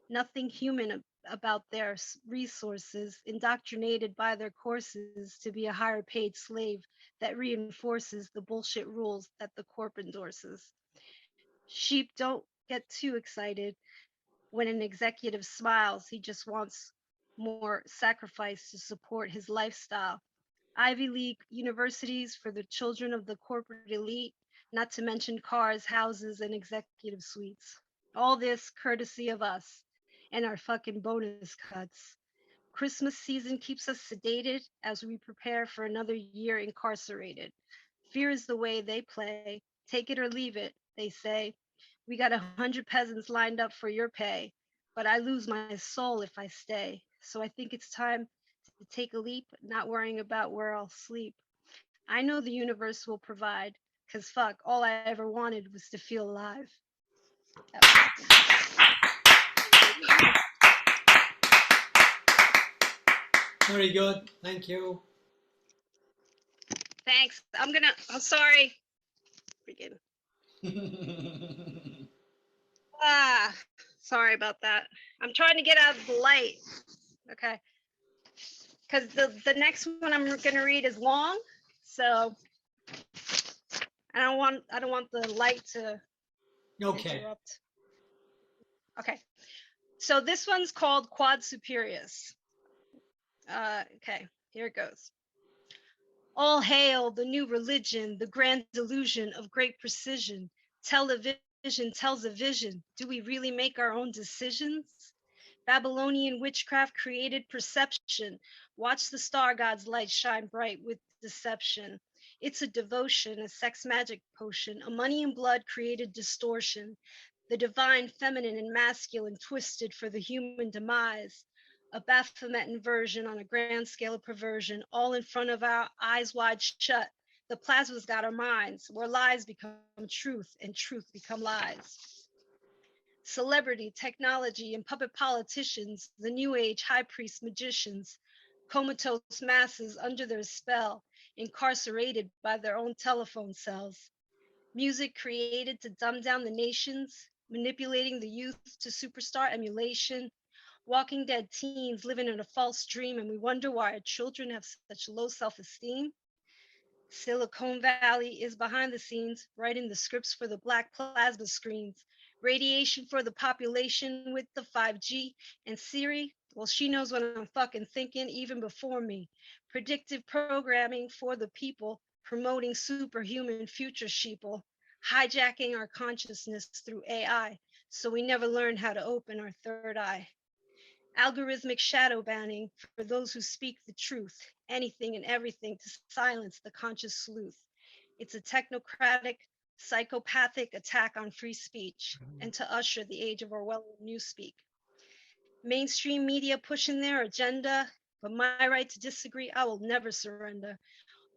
Nothing human about their resources, indoctrinated by their courses to be a higher paid slave that reinforces the bullshit rules that the corp endorses. Sheep don't get too excited when an executive smiles. He just wants more sacrifice to support his lifestyle. Ivy League universities for the children of the corporate elite, not to mention cars, houses, and executive suites. All this courtesy of us and our fucking bonus cuts. Christmas season keeps us sedated as we prepare for another year incarcerated. Fear is the way they play. Take it or leave it, they say. We got 100 peasants lined up for your pay, but I lose my soul if I stay. So I think it's time to take a leap, not worrying about where I'll sleep. I know the universe will provide, because fuck, all I ever wanted was to feel alive. Very good. Thank you. Thanks. I'm sorry. Freaking. Sorry about that. I'm trying to get out of the light. Okay. Because the next one I'm gonna read is long, so I don't want the light to interrupt. Okay. So this one's called Quad Superius. Okay, here it goes. All hail the new religion, the grand delusion of great precision. Television tells a vision. Do we really make our own decisions? Babylonian witchcraft created perception. Watch the star god's light shine bright with deception. It's a devotion, a sex magic potion. A money and blood created distortion. The divine feminine and masculine twisted for the human demise. A Baphomet inversion on a grand scale of perversion, all in front of our eyes wide shut. The plasma's got our minds, where lies become truth and truth become lies. Celebrity, technology, and puppet politicians, the new age high priest magicians, comatose masses under their spell, incarcerated by their own telephone cells. Music created to dumb down the nations, manipulating the youth to superstar emulation. Walking dead teens living in a false dream, and we wonder why our children have such low self-esteem. Silicon Valley is behind the scenes, writing the scripts for the black plasma screens. Radiation for the population with the 5G. And Siri, well, she knows what I'm fucking thinking even before me. Predictive programming for the people, promoting superhuman future sheeple, hijacking our consciousness through AI, so we never learn how to open our third eye. Algorithmic shadow banning for those who speak the truth, anything and everything to silence the conscious sleuth. It's a technocratic, psychopathic attack on free speech and to usher the age of Orwellian newspeak. Mainstream media pushing their agenda, but my right to disagree, I will never surrender.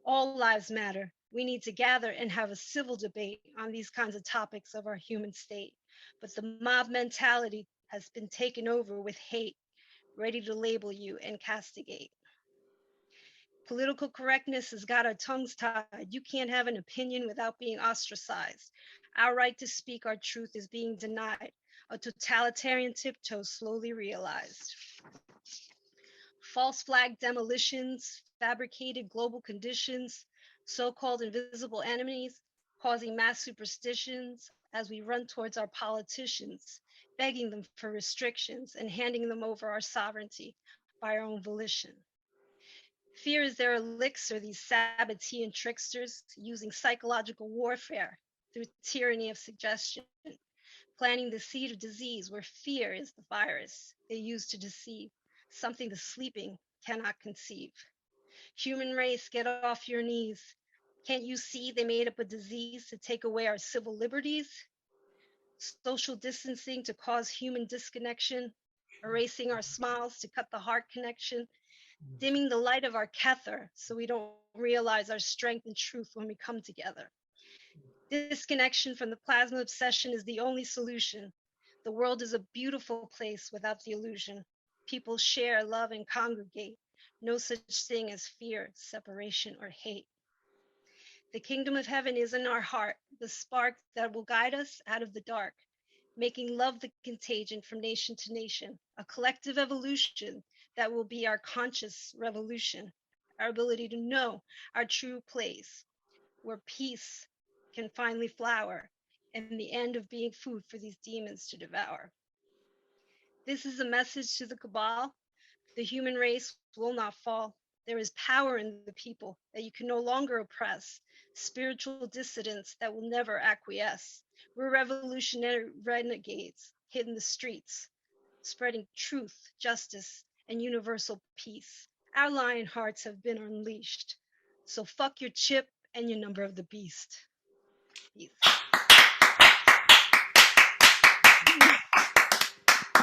All lives matter. We need to gather and have a civil debate on these kinds of topics of our human state. But the mob mentality has been taken over with hate, ready to label you and castigate. Political correctness has got our tongues tied. You can't have an opinion without being ostracized. Our right to speak our truth is being denied. A totalitarian tiptoe slowly realized. False flag demolitions, fabricated global conditions, so-called invisible enemies, causing mass superstitions as we run towards our politicians, begging them for restrictions and handing them over our sovereignty by our own volition. Fear is their elixir, these Sabbatean tricksters using psychological warfare through tyranny of suggestion, planting the seed of disease where fear is the virus they use to deceive, something the sleeping cannot conceive. Human race, get off your knees. Can't you see they made up a disease to take away our civil liberties? Social distancing to cause human disconnection, erasing our smiles to cut the heart connection, dimming the light of our kether so we don't realize our strength and truth when we come together. Disconnection from the plasma obsession is the only solution. The world is a beautiful place without the illusion. People share, love, and congregate. No such thing as fear, separation, or hate. The kingdom of heaven is in our heart, the spark that will guide us out of the dark, making love the contagion from nation to nation, a collective evolution that will be our conscious revolution, our ability to know our true place, where peace can finally flower, and the end of being food for these demons to devour. This is a message to the cabal. The human race will not fall. There is power in the people that you can no longer oppress, spiritual dissidents that will never acquiesce. We're revolutionary renegades hitting the streets, spreading truth, justice, and universal peace. Our lion hearts have been unleashed. So fuck your chip and your number of the beast. Peace.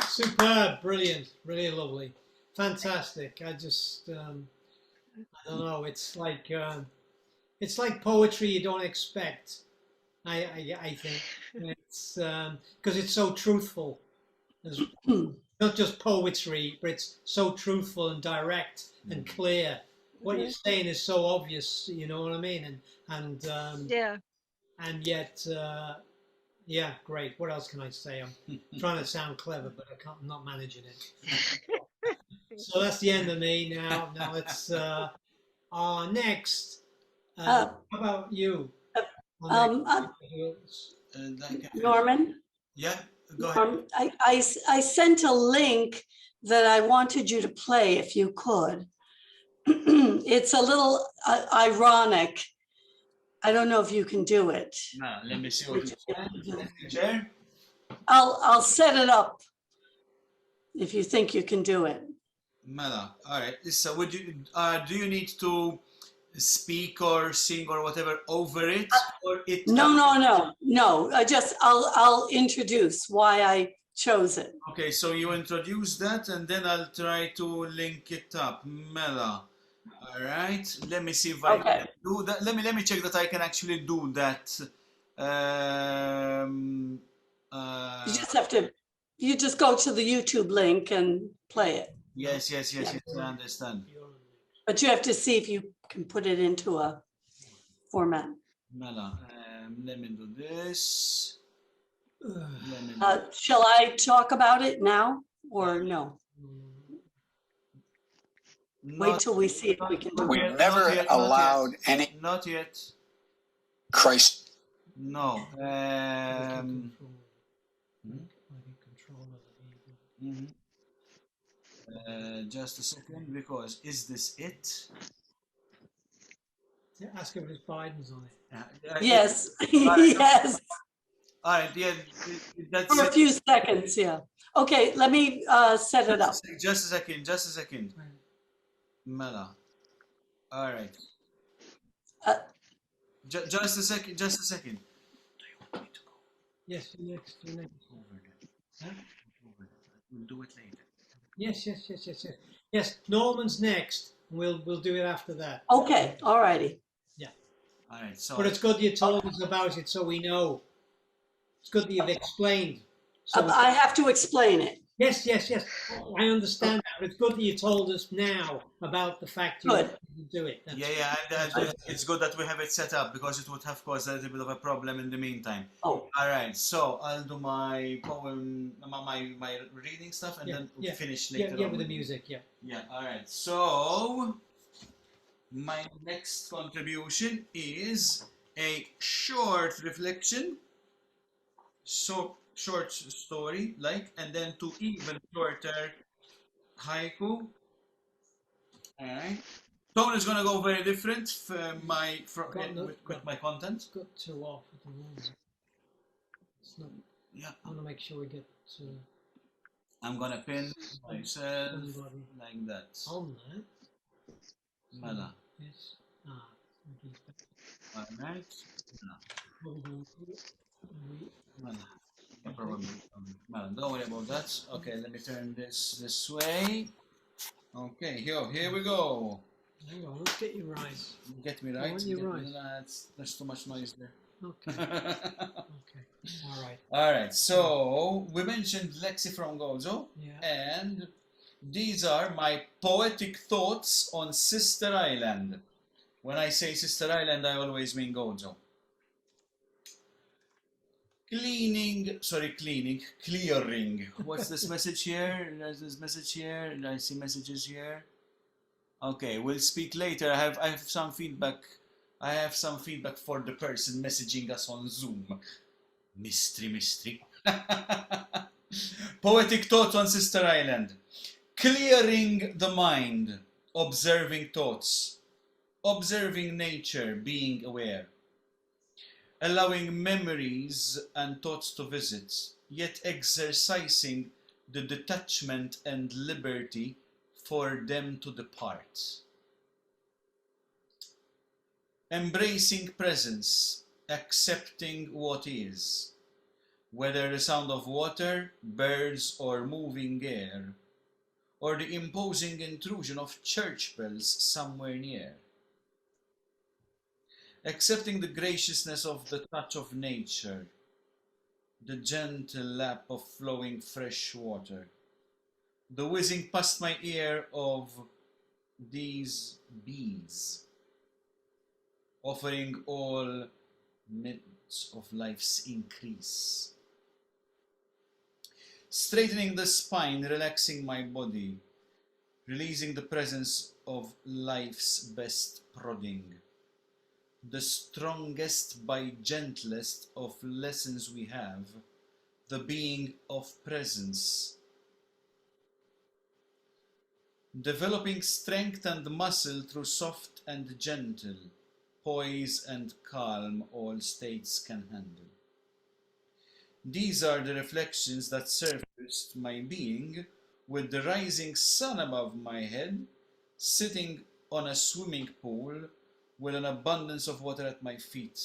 Superb, brilliant, really lovely, fantastic. I just, I don't know. It's like poetry you don't expect. I think it's because it's so truthful. It's not just poetry, but it's so truthful and direct and clear. What you're saying is so obvious. You know what I mean? Yeah. And yet. Yeah, great. What else can I say? I'm trying to sound clever, but I'm not managing it. So that's the end of me now. Now let's next. How about you? Norman, Yeah, go ahead. I sent a link that I wanted you to play if you could. It's a little ironic. I don't know if you can do it. No, let me see what you share. I'll set it up if you think you can do it. Mela, all right. So, would you do you need to speak or sing or whatever over it, or it? No. I'll introduce why I chose it. Okay, so you introduce that, and then I'll try to link it up. Mela. All right, let me see if I can do that. Let me check that I can actually do that. You just have to, you just go to the YouTube link and play it. Yes, I understand. But you have to see if you can put it into a format. Mela, let me do this. Shall I talk about it now or no? Wait till we see if we can do it. We've never allowed any. Not yet. Christ. No. Just a second, because is this it? Ask him if Biden's on it. Yes, yes. All right, yeah, that's For a few seconds, yeah. Okay, let me set it up. Just a second. Mela. All right. Just a second. Do you want me to go? Yes, next. Over there. Huh? We'll do it later. Yes. Norman's next. We'll do it after that. Okay, all righty. Yeah. All right. So. But it's good you told us about it, so we know. It's good that you've explained. So I have to explain it. Yes, yes, yes. I understand that, but it's good that you told us now about the fact you Good. wanted to do it. That's Yeah, and it's good that we have it set up because it would have caused a little bit of a problem in the meantime. Oh, All right, so I'll do my poem, my reading stuff, and Yeah, then yeah, finish yeah, later yeah, on with the music, yeah. Yeah, all right. So my next contribution is a short reflection, so short story, like, and then two even shorter haiku. All right. Tone is gonna go very different from Got no- with my content. It's got two off at the moment. It's not, Yeah, I want to make sure we get to I'm gonna pin myself somebody like that. on there. Mala. Yes. Okay. All right. Hold on. Mala. Yeah, probably. Mala. Don't worry about that. Okay, let me turn this way. Okay, here we go. Hang on, let's get you right. Get me right. want you Get right. Me, there's too much noise there. Okay. Okay. All right. All right. So we mentioned Lexi from Gozo, Yeah. and these are my poetic thoughts on Sister Island. When I say Sister Island, I always mean Gozo. Clearing. What's this message here? There's this message here. I see messages here. Okay, we'll speak later. I have some feedback. I have some feedback for the person messaging us on Zoom. Mystery. Poetic thoughts on Sister Island. Clearing the mind, observing thoughts, observing nature, being aware, allowing memories and thoughts to visit, yet exercising the detachment and liberty for them to depart. Embracing presence, accepting what is, whether the sound of water, birds, or moving air, or the imposing intrusion of church bells somewhere near. Accepting the graciousness of the touch of nature, the gentle lap of flowing fresh water, the whizzing past my ear of these bees, offering all minutes of life's increase. Straightening the spine, relaxing my body, releasing the presence of life's best prodding, the strongest by gentlest of lessons we have, the being of presence. Developing strength and muscle through soft and gentle, poise and calm all states can handle. These are the reflections that surfaced my being with the rising sun above my head, sitting on a swimming pool with an abundance of water at my feet,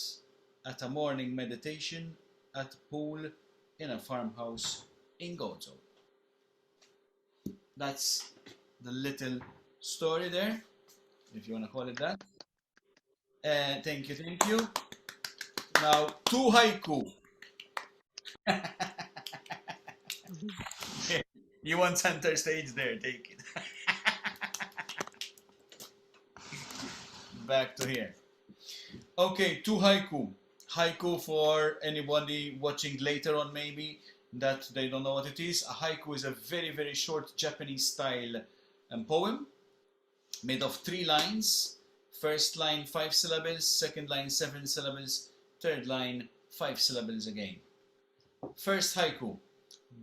at a morning meditation at a pool in a farmhouse in Gozo. That's the little story there, if you want to call it that. Thank you. Now, two haiku. You want center stage there, take it. Back to here. Okay, two haiku. Haiku for anybody watching later on maybe that they don't know what it is. A haiku is a very, very short Japanese style poem made of 3 lines. First line 5 syllables, second line 7 syllables, third line 5 syllables again. First haiku.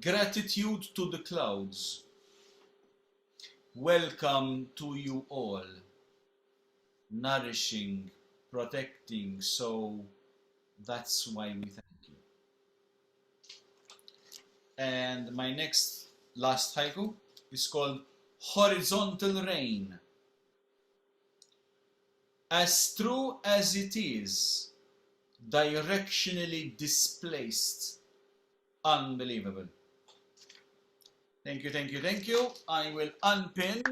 Gratitude to the clouds. Welcome to you all. Nourishing, protecting, so that's why we thank you. And my last haiku is called Horizontal Rain. As true as it is, directionally displaced, unbelievable. Thank you. I will unpin.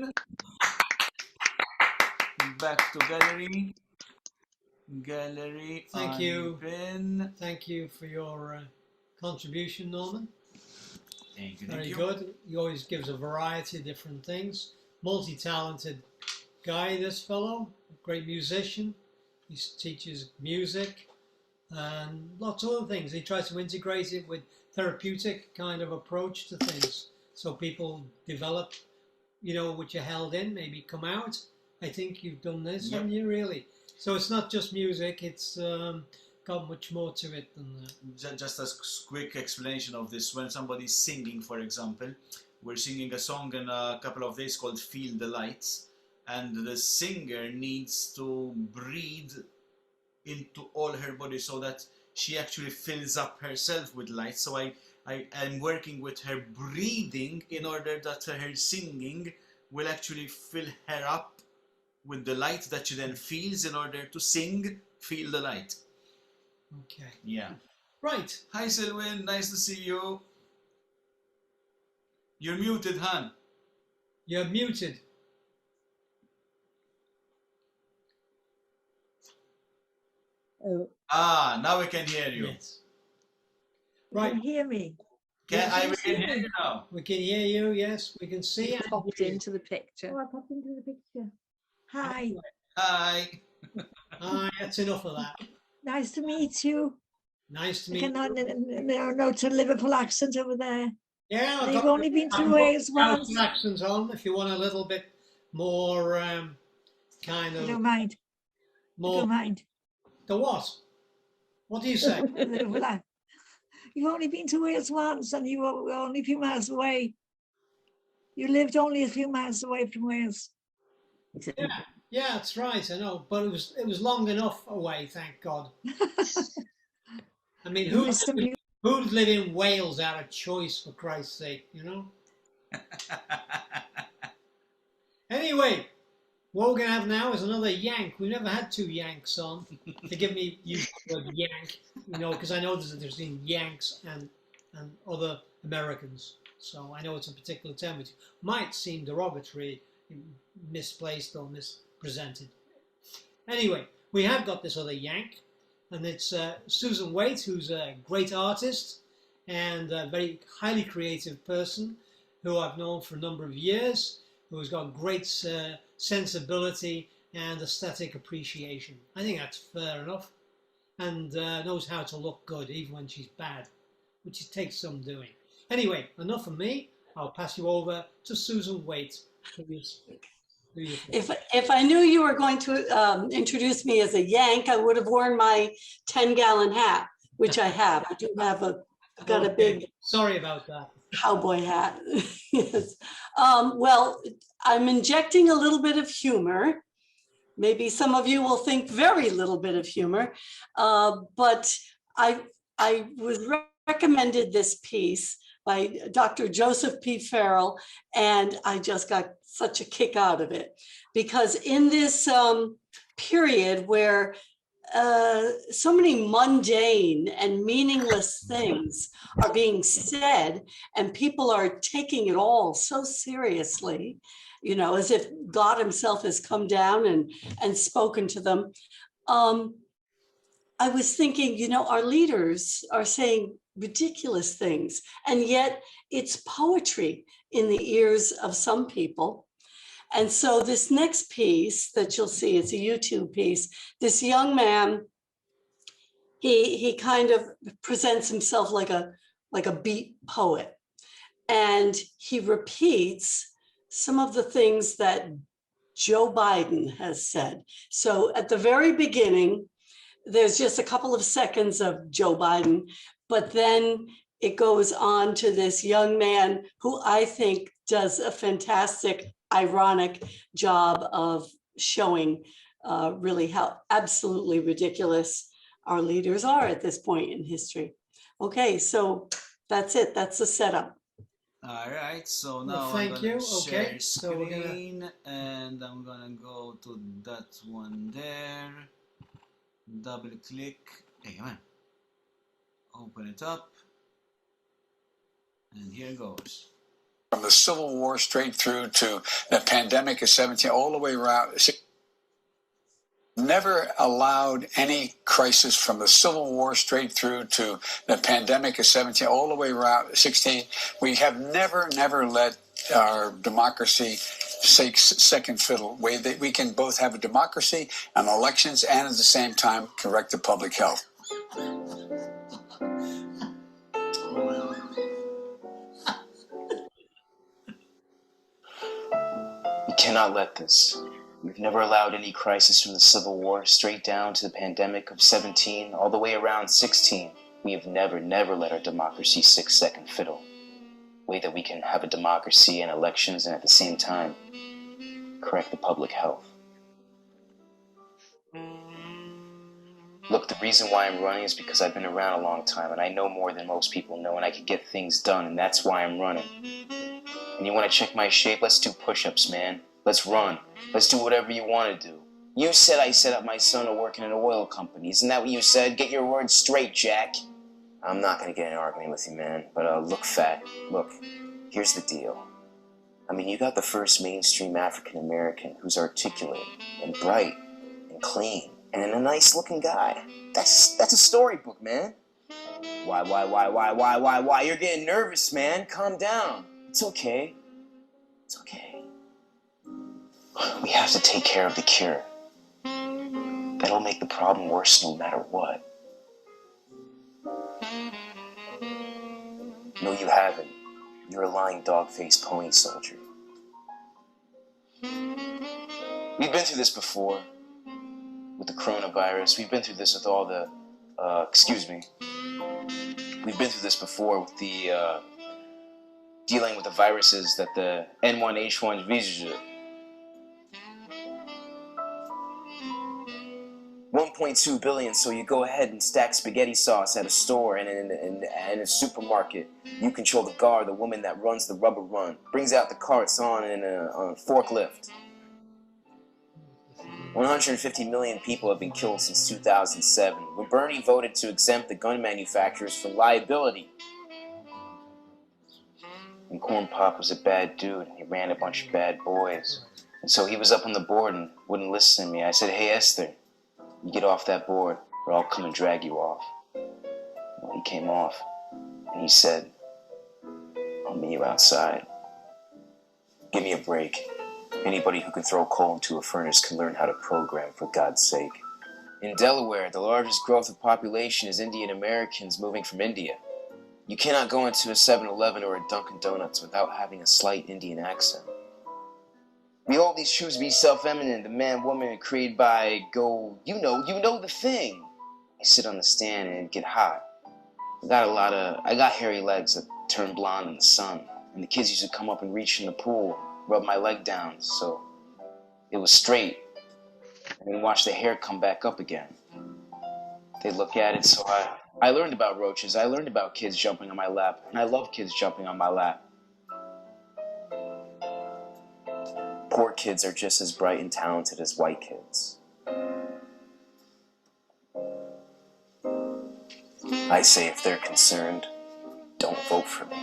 Back to gallery. Thank you. Unpin. Thank you for your contribution, Norman. Thank you. Very Thank you. good. He always gives a variety of different things. Multi-talented guy, this fellow. Great musician. He teaches music and lots of other things. He tries to integrate it with therapeutic kind of approach to things, so people develop, you know, what you held in, maybe come out. I think you've done this, Yep. haven't you, really? So it's not just music, it's got much more to it than that. Just a quick explanation of this. When somebody's singing, for example, we're singing a song in a couple of days called Feel the Lights, and the singer needs to breathe into all her body so that she actually fills up herself with light. So I am working with her breathing in order that her singing will actually fill her up with the light that she then feels in order to sing Feel the Light. Okay. Yeah. Right. Hi Selwyn, nice to see you. You're muted, Han. You're muted. Oh, Ah, now we can hear you. Yes. you Right. can hear me. We can hear you now. We can hear you, yes. We can see You and popped hear you. into the picture. Oh, I popped into the picture. Hi, Hi. That's enough of that. nice to meet you. Nice to I meet cannot you. note a Liverpool accent over there. Yeah, I've They've got only been I to can Wales put Scouse once. accents on if you want a little bit more kind I of don't mind. I more. don't mind. The what? What do you say? Liverpool accent. You've only been to Wales once and you were only a few miles away. You lived only a few miles away from Wales. Yeah, that's right. I know, but it was long enough away. Thank God. I mean, You missed some who'd live in Wales out of choice, for Christ's sake, you know? Anyway, what we're going to have now is another yank. We've never had two yanks on. Forgive me using the word yank, you know, because I know there's been yanks and other Americans. So I know it's a particular term which might seem derogatory, misplaced or mispresented. Anyway, we have got this other yank, and it's Susan Waite, who's a great artist and a very highly creative person who I've known for a number of years, who has got great sensibility and aesthetic appreciation. I think that's fair enough, and knows how to look good even when she's bad, which it takes some doing. Anyway, enough of me. I'll pass you over to Susan Waite. Please. If I knew you were going to introduce me as a Yank, I would have worn my 10-gallon hat, which I have. I do have got a big Sorry about that. cowboy hat. Yes. Well, I'm injecting a little bit of humor. Maybe some of you will think very little bit of humor, but I was recommended this piece by Dr. Joseph P. Farrell, and I just got such a kick out of it, because in this period where so many mundane and meaningless things are being said, and people are taking it all so seriously, you know, as if God himself has come down and spoken to them. I was thinking, you know, our leaders are saying ridiculous things, and yet it's poetry in the ears of some people. And so this next piece that you'll see, it's a YouTube piece. This young man, he kind of presents himself like a beat poet, and he repeats some of the things that Joe Biden has said. So at the very beginning, there's just a couple of seconds of Joe Biden, but then it goes on to this young man who I think does a fantastic, ironic job of showing really how absolutely ridiculous our leaders are at this point in history. Okay, so that's it. That's the setup. All right, so Well, now thank I'm gonna you. share Okay, so we're gonna- screen, and I'm gonna go to that one there. Double click. Hey, come on. Open it up, and here goes. From the Civil War straight through to the pandemic of 17, all the way around. never allowed any crisis from the Civil War straight through to the pandemic of 17, all the way around 16. We have never let our democracy take second fiddle. Way that we can both have a democracy and elections and at the same time correct the public health. We cannot let this. We've never allowed any crisis from the Civil War straight down to the pandemic of 17, all the way around 16. We have never let our democracy second fiddle. Way that we can have a democracy and elections and at the same time correct the public health. Look, the reason why I'm running is because I've been around a long time and I know more than most people know and I can get things done, and that's why I'm running. And you want to check my shape? Let's do push-ups, man. Let's run. Let's do whatever you want to do. You said I set up my son to work in an oil company. Isn't that what you said? Get your words straight, Jack. I'm not going to get in an argument with you, man. But look, Fat, look, here's the deal. I mean, you got the first mainstream African-American who's articulate and bright and clean and a nice-looking guy. That's a storybook, man. Why? You're getting nervous, man. Calm down. It's okay. It's okay. We have to take care of the cure. That'll make the problem worse no matter what. No, you haven't. You're a lying dog-faced pony soldier. We've been through this before with the coronavirus. We've been through this with all the, We've been through this before with the, dealing with the viruses that the N1H1 viruses. 1.2 billion, so you go ahead and stack spaghetti sauce at a store and in a supermarket. You control the guard, the woman that runs the rubber run, brings out the carts on a forklift. 150 million people have been killed since 2007, when Bernie voted to exempt the gun manufacturers from liability. And Corn Pop was a bad dude, and he ran a bunch of bad boys. And so he was up on the board and wouldn't listen to me. I said, hey, Esther, you get off that board, or I'll come and drag you off. Well, he came off, and he said, I'll meet you outside. Give me a break. Anybody who can throw coal into a furnace can learn how to program, for God's sake. In Delaware, the largest growth of population is Indian Americans moving from India. You cannot go into a 7-Eleven or a Dunkin' Donuts without having a slight Indian accent. We always choose to be self-eminent, the man, woman, created by you know the thing. I sit on the stand and get hot. I got hairy legs that turn blonde in the sun, and the kids used to come up and reach in the pool, rub my leg down, so it was straight, and then watch the hair come back up again. They look at it, so I learned about roaches, I learned about kids jumping on my lap, and I love kids jumping on my lap. Poor kids are just as bright and talented as white kids. I say if they're concerned, don't vote for me.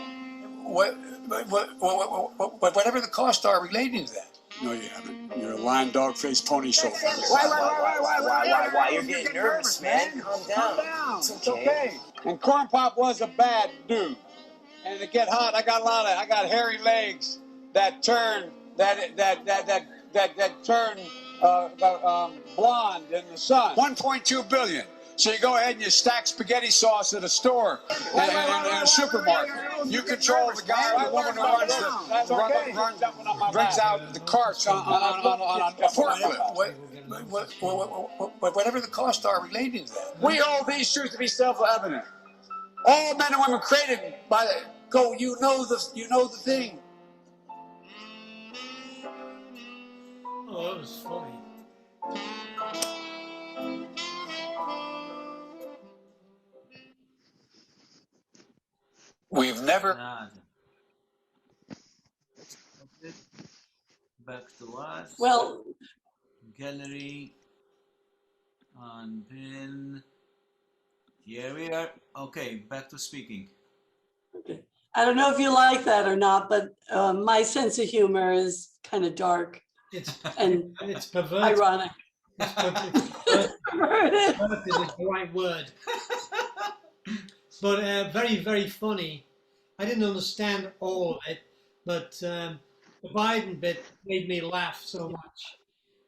Whatever the costs are relating to that. No, you haven't. You're a lying dog-faced pony soldier. Why? You're getting nervous, man. Calm down. It's okay. And Corn Pop was a bad dude. And to get hot, I got hairy legs that turn blonde in the sun. 1.2 billion. So you go ahead and you stack spaghetti sauce at a store and a supermarket. You control the guy, the woman who brings out the carts on a forklift. Whatever the costs are relating to that. We hold these truths to be self-evident. All men and women created by you know the thing. Oh, that was funny. We've never. Back to us. Well, Gallery. On pin. Here we are. Okay, back to speaking. okay. I don't know if you like that or not, but my sense of humor is kind of dark It's and it's perverted. ironic. Perverted is the right word. But very, very funny. I didn't understand all of it, but the Biden bit made me laugh so much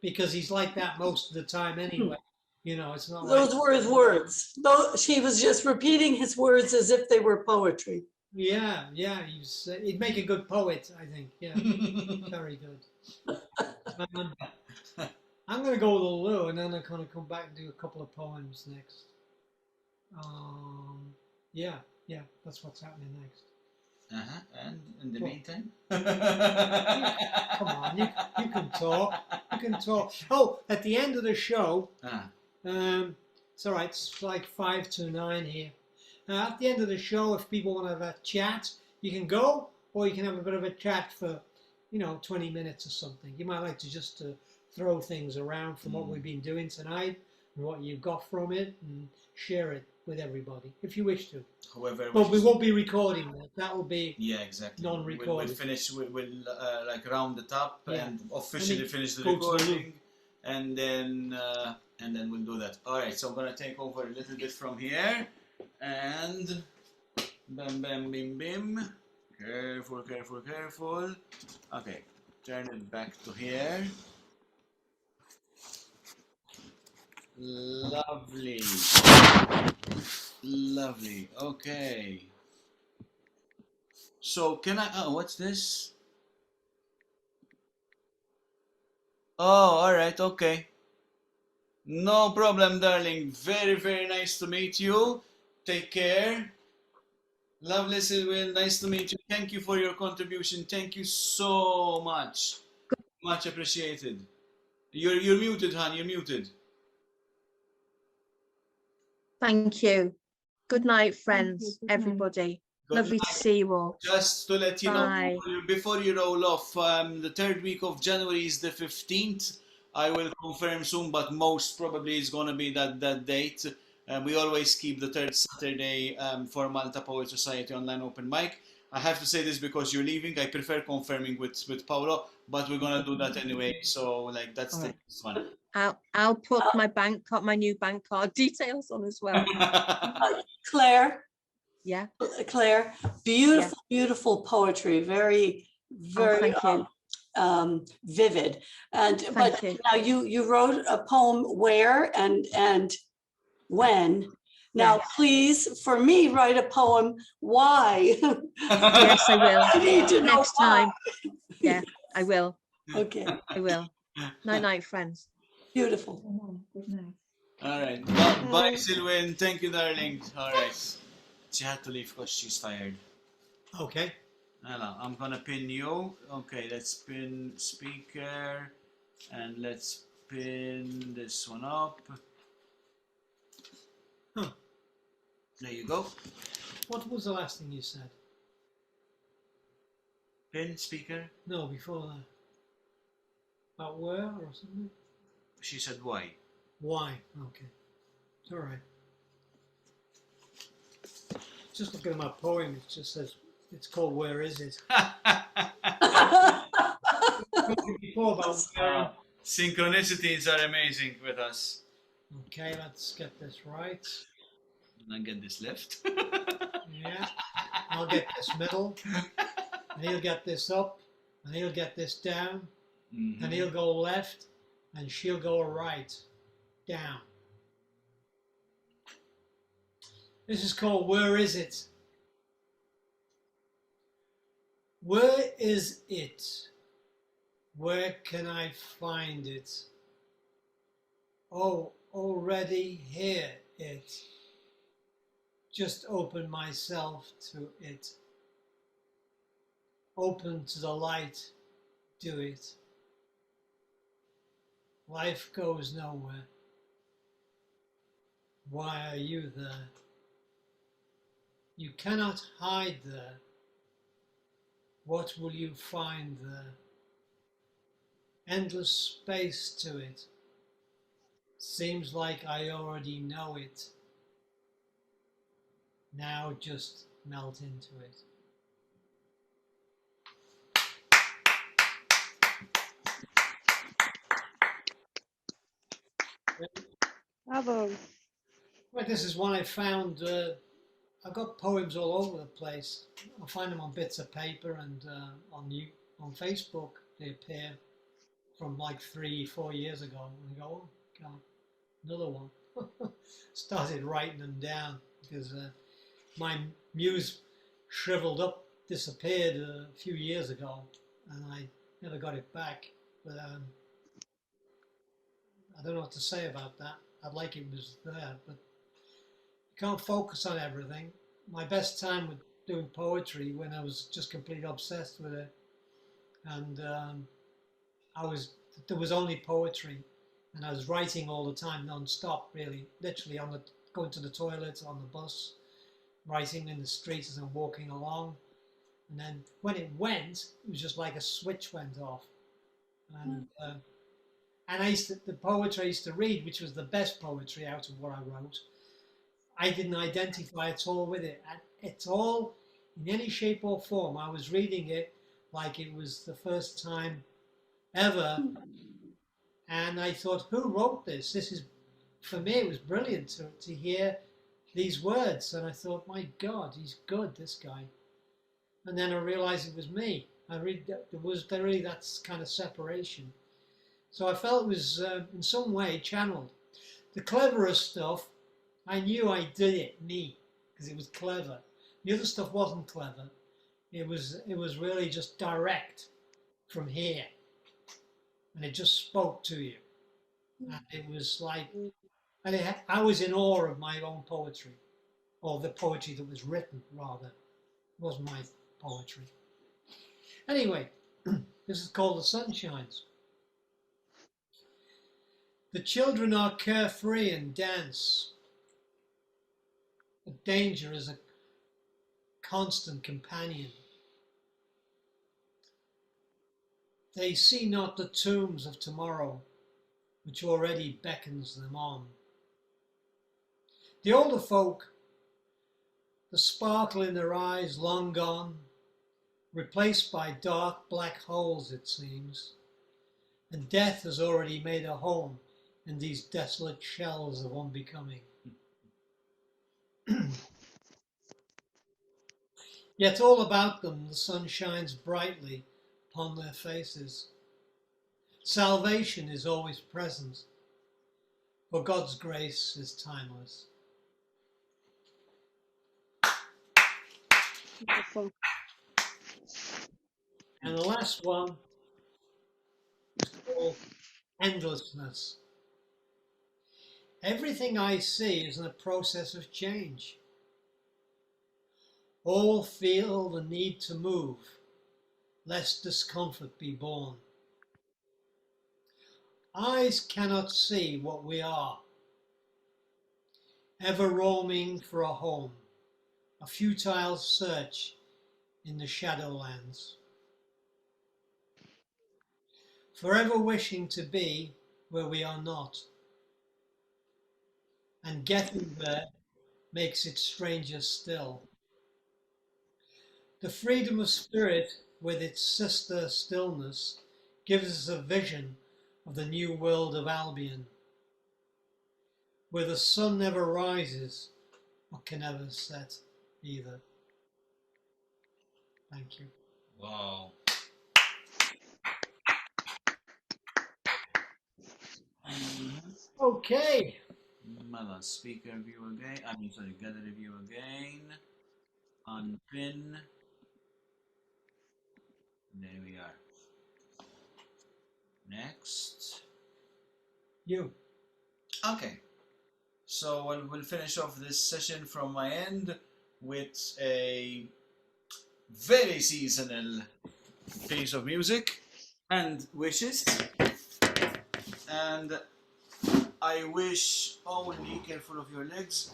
because he's like that most of the time anyway. You know, it's not like, Those were his words. Though she was just repeating his words as if they were poetry. yeah, he'd make a good poet, I think. Yeah, very good. I'm going to go with a Lou, and then I'm going to come back and do a couple of poems next. Yeah, that's what's happening next. And in the Well, meantime? Come on, you can talk. You can talk. Oh, at the end of the show, it's all right, it's like 5 to 9 here. At the end of the show, if people want to have a chat, you can go, or you can have a bit of a chat for, 20 minutes or something. You might like to just throw things around from what we've been doing tonight and what you got from it and share it with everybody if you wish to. However, But we won't be recording that. That will be exactly. non-recorded. We'll finish. We'll like round it up and officially finish the go to the recording, and then we'll do that. All right. So I'm gonna take over a little bit from here, and bam, bam, bim, bim. Careful, careful, careful. Okay. Turn it back to here. Lovely. Lovely. Okay. So can I? Oh, what's this? Oh, all right. Okay. No problem, darling. Very, very nice to meet you. Take care. Lovely, Sylvain. Nice to meet you. Thank you for your contribution. Thank you so much. Much appreciated. You're muted, hon. You're muted. Thank you. Good night, friends, Good night. everybody. Good Lovely night. to see you all. Just to let you Bye. know, before you roll off, the third week of January is the 15th. I will confirm soon, but most probably it's going to be that date. We always keep the third Saturday for Malta Poet Society online open mic. I have to say this because you're leaving. I prefer confirming with Paolo, but we're going to do that anyway. So like that's the next one. I'll put my new bank card details on as well. Claire, Yeah. Claire, beautiful, beautiful poetry. Very, very thank you. vivid. And Thank you. now you wrote a poem where and when. Now, Yes. please, for me, write a poem why. Yes, I will. I need to know Next why. time. Yeah, I will. Okay, I will. Night, night, friends. beautiful. Good night. All right. Bye, Sylvain. Thank you, darling. All right. She had to leave because she's tired. Okay. Hello. I'm gonna pin you. Okay, let's pin speaker, and let's pin this one up. Huh. There you go. What was the last thing you said? Pin speaker. No, before that. About where or something? She said why. Why? Okay. It's all right. Just looking at my poem, it just says, it's called Where Is It? Before about where. Synchronicities are amazing with us. Okay, let's get this right. And then get this left. Yeah. I'll get this middle. And he'll get this up. And he'll get this down. And he'll go left. And she'll go right. Down. This is called Where Is It? Where is it? Where can I find it? Oh, already hear it. Just open myself to it. Open to the light, do it. Life goes nowhere. Why are you there? You cannot hide there. What will you find there? Endless space to it. Seems like I already know it. Now just melt into it. Bravo. Well, this is one I found. I've got poems all over the place. I find them on bits of paper and on Facebook. They appear from like 3-4 years ago. And I go, oh God, another one. Started writing them down because my muse shriveled up, disappeared a few years ago, and I never got it back. But I don't know what to say about that. I'd like it was there, but you can't focus on everything. My best time with doing poetry when I was just completely obsessed with it, and there was only poetry, and I was writing all the time, non-stop, really, literally going to the toilet, on the bus, writing in the streets as I'm walking along, and then when it was just like a switch went off, and the poetry I used to read, which was the best poetry out of what I wrote, I didn't identify at all with it. It's all, in any shape or form, I was reading it like it was the first time ever. And I thought, who wrote this? This is, for me, it was brilliant to hear these words. And I thought, my God, he's good, this guy. And then I realized it was me. There was really that kind of separation. So I felt it was in some way channeled. The cleverest stuff, I knew I did it, me, because it was clever. The other stuff wasn't clever. It was really just direct from here. And it just spoke to you. And it was like, I was in awe of my own poetry, or the poetry that was written, rather. It wasn't my poetry. Anyway, this is called The Sun Shines. The children are carefree and dance. But danger is a constant companion. They see not the tombs of tomorrow, which already beckons them on. The older folk, the sparkle in their eyes long gone, replaced by dark black holes it seems, and death has already made a home in these desolate shells of unbecoming. Yet all about them the sun shines brightly upon their faces. Salvation is always present, for God's grace is timeless. Beautiful. And the last one is called Endlessness. Everything I see is in a process of change. All feel the need to move, lest discomfort be born. Eyes cannot see what we are, ever roaming for a home, a futile search in the shadowlands. Forever wishing to be where we are not, and getting there makes it stranger still. The freedom of spirit with its sister stillness gives us a vision of the new world of Albion, where the sun never rises or can never set either. Thank you. Wow. Okay. Mala, speaker view again. Gallery view again. Unpin. There we are. Next. You. Okay. So we'll finish off this session from my end with a very seasonal piece of music and wishes. And I wish only, careful of your legs.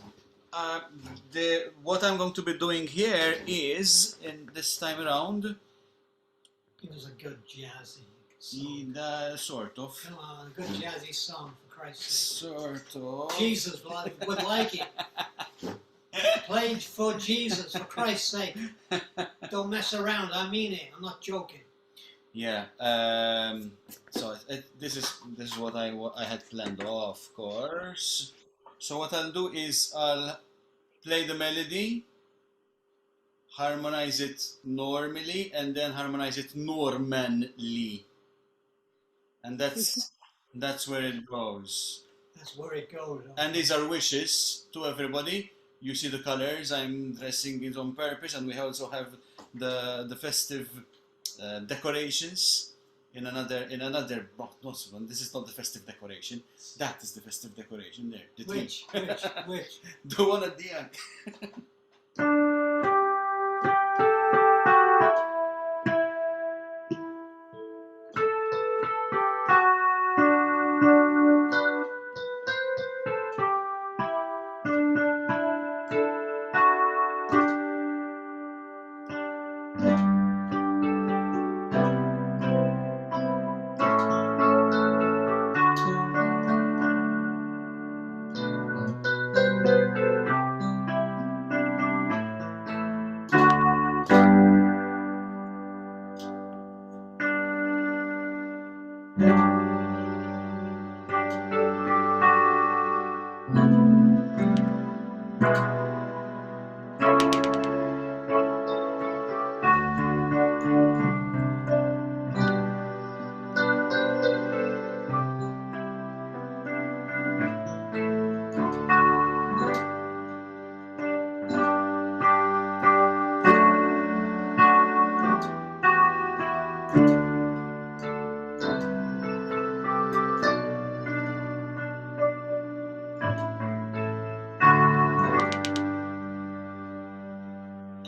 What I'm going to be doing here is, in this time around, Give us a good jazzy song. Sort of. Come on, a good jazzy song, for Christ's sake. Sort of. Jesus would like it. Play for Jesus, for Christ's sake. Don't mess around, I mean it, I'm not joking. Yeah. So this is what I had planned, of course. So what I'll do is I'll play the melody, harmonize it normally, and then harmonize it normally, and that's where it goes. That's where it goes. And these are wishes to everybody. You see the colors. I'm dressing it on purpose, and we also have the festive decorations in another. Not one. This is not the festive decoration. That is the festive decoration there. The tree. Which? The one at the end.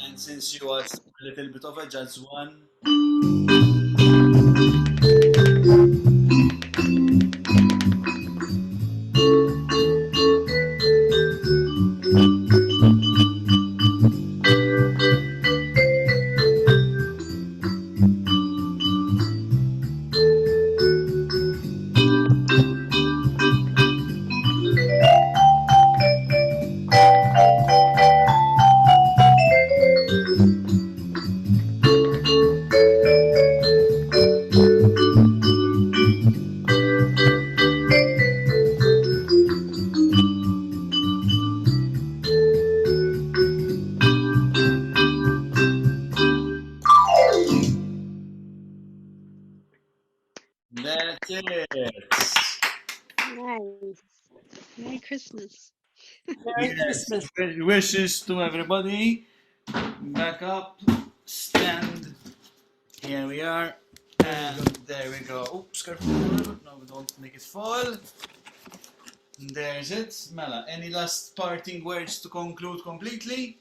And since you was a little bit of a jazz one. That's it. Nice. Merry Christmas. Merry Yes. Christmas. Wishes to everybody. Back up. Stand. Here we are. And there we go. Oops, careful. No, we don't make it fall. There's it. Mela, any last parting words to conclude completely?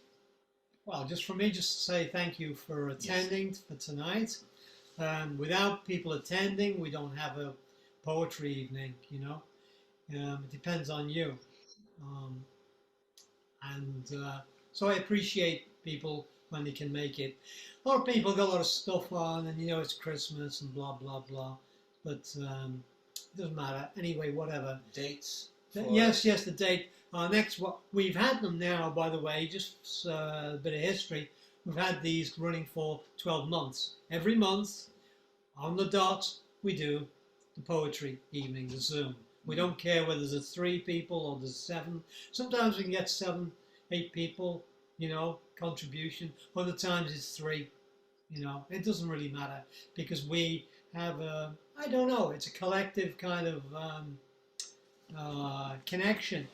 Well, just for me, just to say thank you for attending for tonight. Without people attending, we don't have a poetry evening, you know. It depends on you. So I appreciate people when they can make it. A lot of people got a lot of stuff on, and you know it's Christmas and blah blah blah. But it doesn't matter anyway. Whatever. Dates? Yes, the date. Next, what we've had them now, by the way, just a bit of history. We've had these running for 12 months. Every month, on the dot, we do the poetry evening, the Zoom. We don't care whether there's 3 people or there's 7. Sometimes we can get 7, 8 people, you know, contribution. Other times it's 3, you know. It doesn't really matter because we have I don't know, it's a collective kind of connection.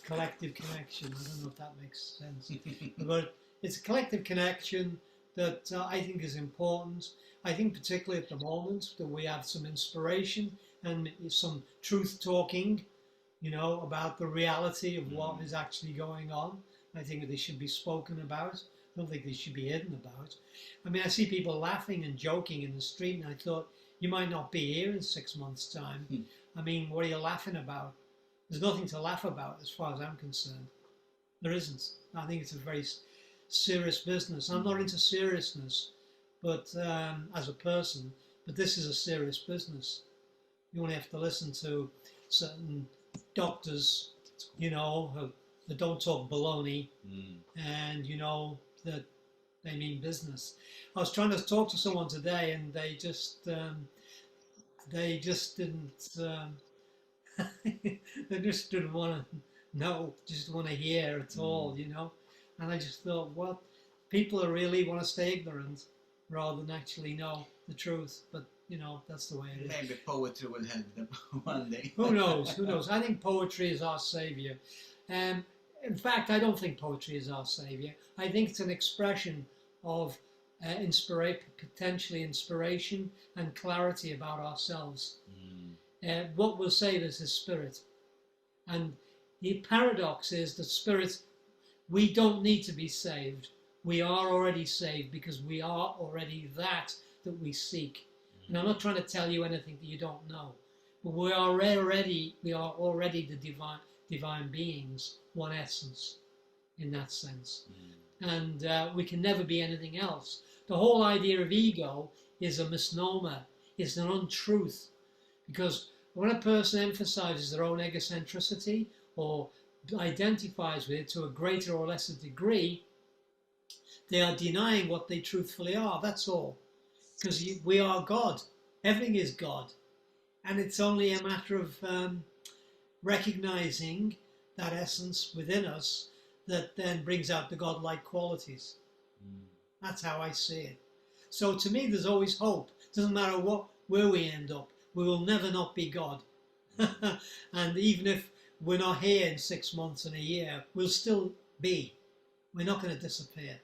Collective connection. I don't know if that makes sense. But it's a collective connection that I think is important. I think particularly at the moment that we have some inspiration and some truth talking, you know, about the reality of what is actually going on. I think that they should be spoken about. I don't think they should be hidden about. I mean, I see people laughing and joking in the street, and I thought, you might not be here in 6 months' time. I mean, what are you laughing about? There's nothing to laugh about as far as I'm concerned. There isn't. I think it's a very serious business. I'm not into seriousness, but as a person, but this is a serious business. You only have to listen to certain doctors, you know, that don't talk baloney, and you know that they mean business. I was trying to talk to someone today, and they just didn't. They just didn't want to know, just want to hear at all, you know. And I just thought, what, people are really want to stay ignorant rather than actually know the truth. But you know, that's the way it is. Maybe poetry will help them one day. Who knows? Who knows? I think poetry is our savior. In fact, I don't think poetry is our savior. I think it's an expression of potentially inspiration and clarity about ourselves. What will save us is spirit. And the paradox is that spirit, we don't need to be saved. We are already saved because we are already that we seek. And I'm not trying to tell you anything that you don't know, but we are already the divine beings, one essence in that sense. And we can never be anything else. The whole idea of ego is a misnomer, it's an untruth, because when a person emphasizes their own egocentricity or identifies with it to a greater or lesser degree, they are denying what they truthfully are, that's all. Because we are God, everything is God. And it's only a matter of recognizing that essence within us that then brings out the godlike qualities. That's how I see it. So to me, there's always hope. Doesn't matter where we end up, we will never not be God. And even if we're not here in 6 months and a year, we'll still be. We're not going to disappear.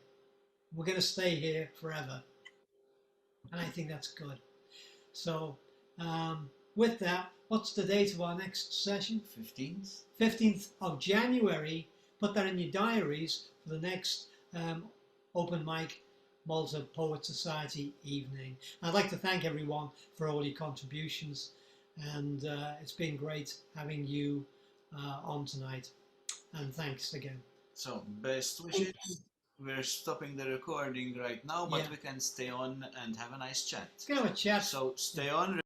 We're going to stay here forever. And I think that's good. So with that, what's the date of our next session? 15th? 15th of January. Put that in your diaries for the next open mic Malta Poet Society evening. I'd like to thank everyone for all your contributions, and it's been great having you on tonight. And thanks again. So, best wishes. We're stopping the recording right now, but we can stay on and have a nice chat. Let's have a chat. So, stay on.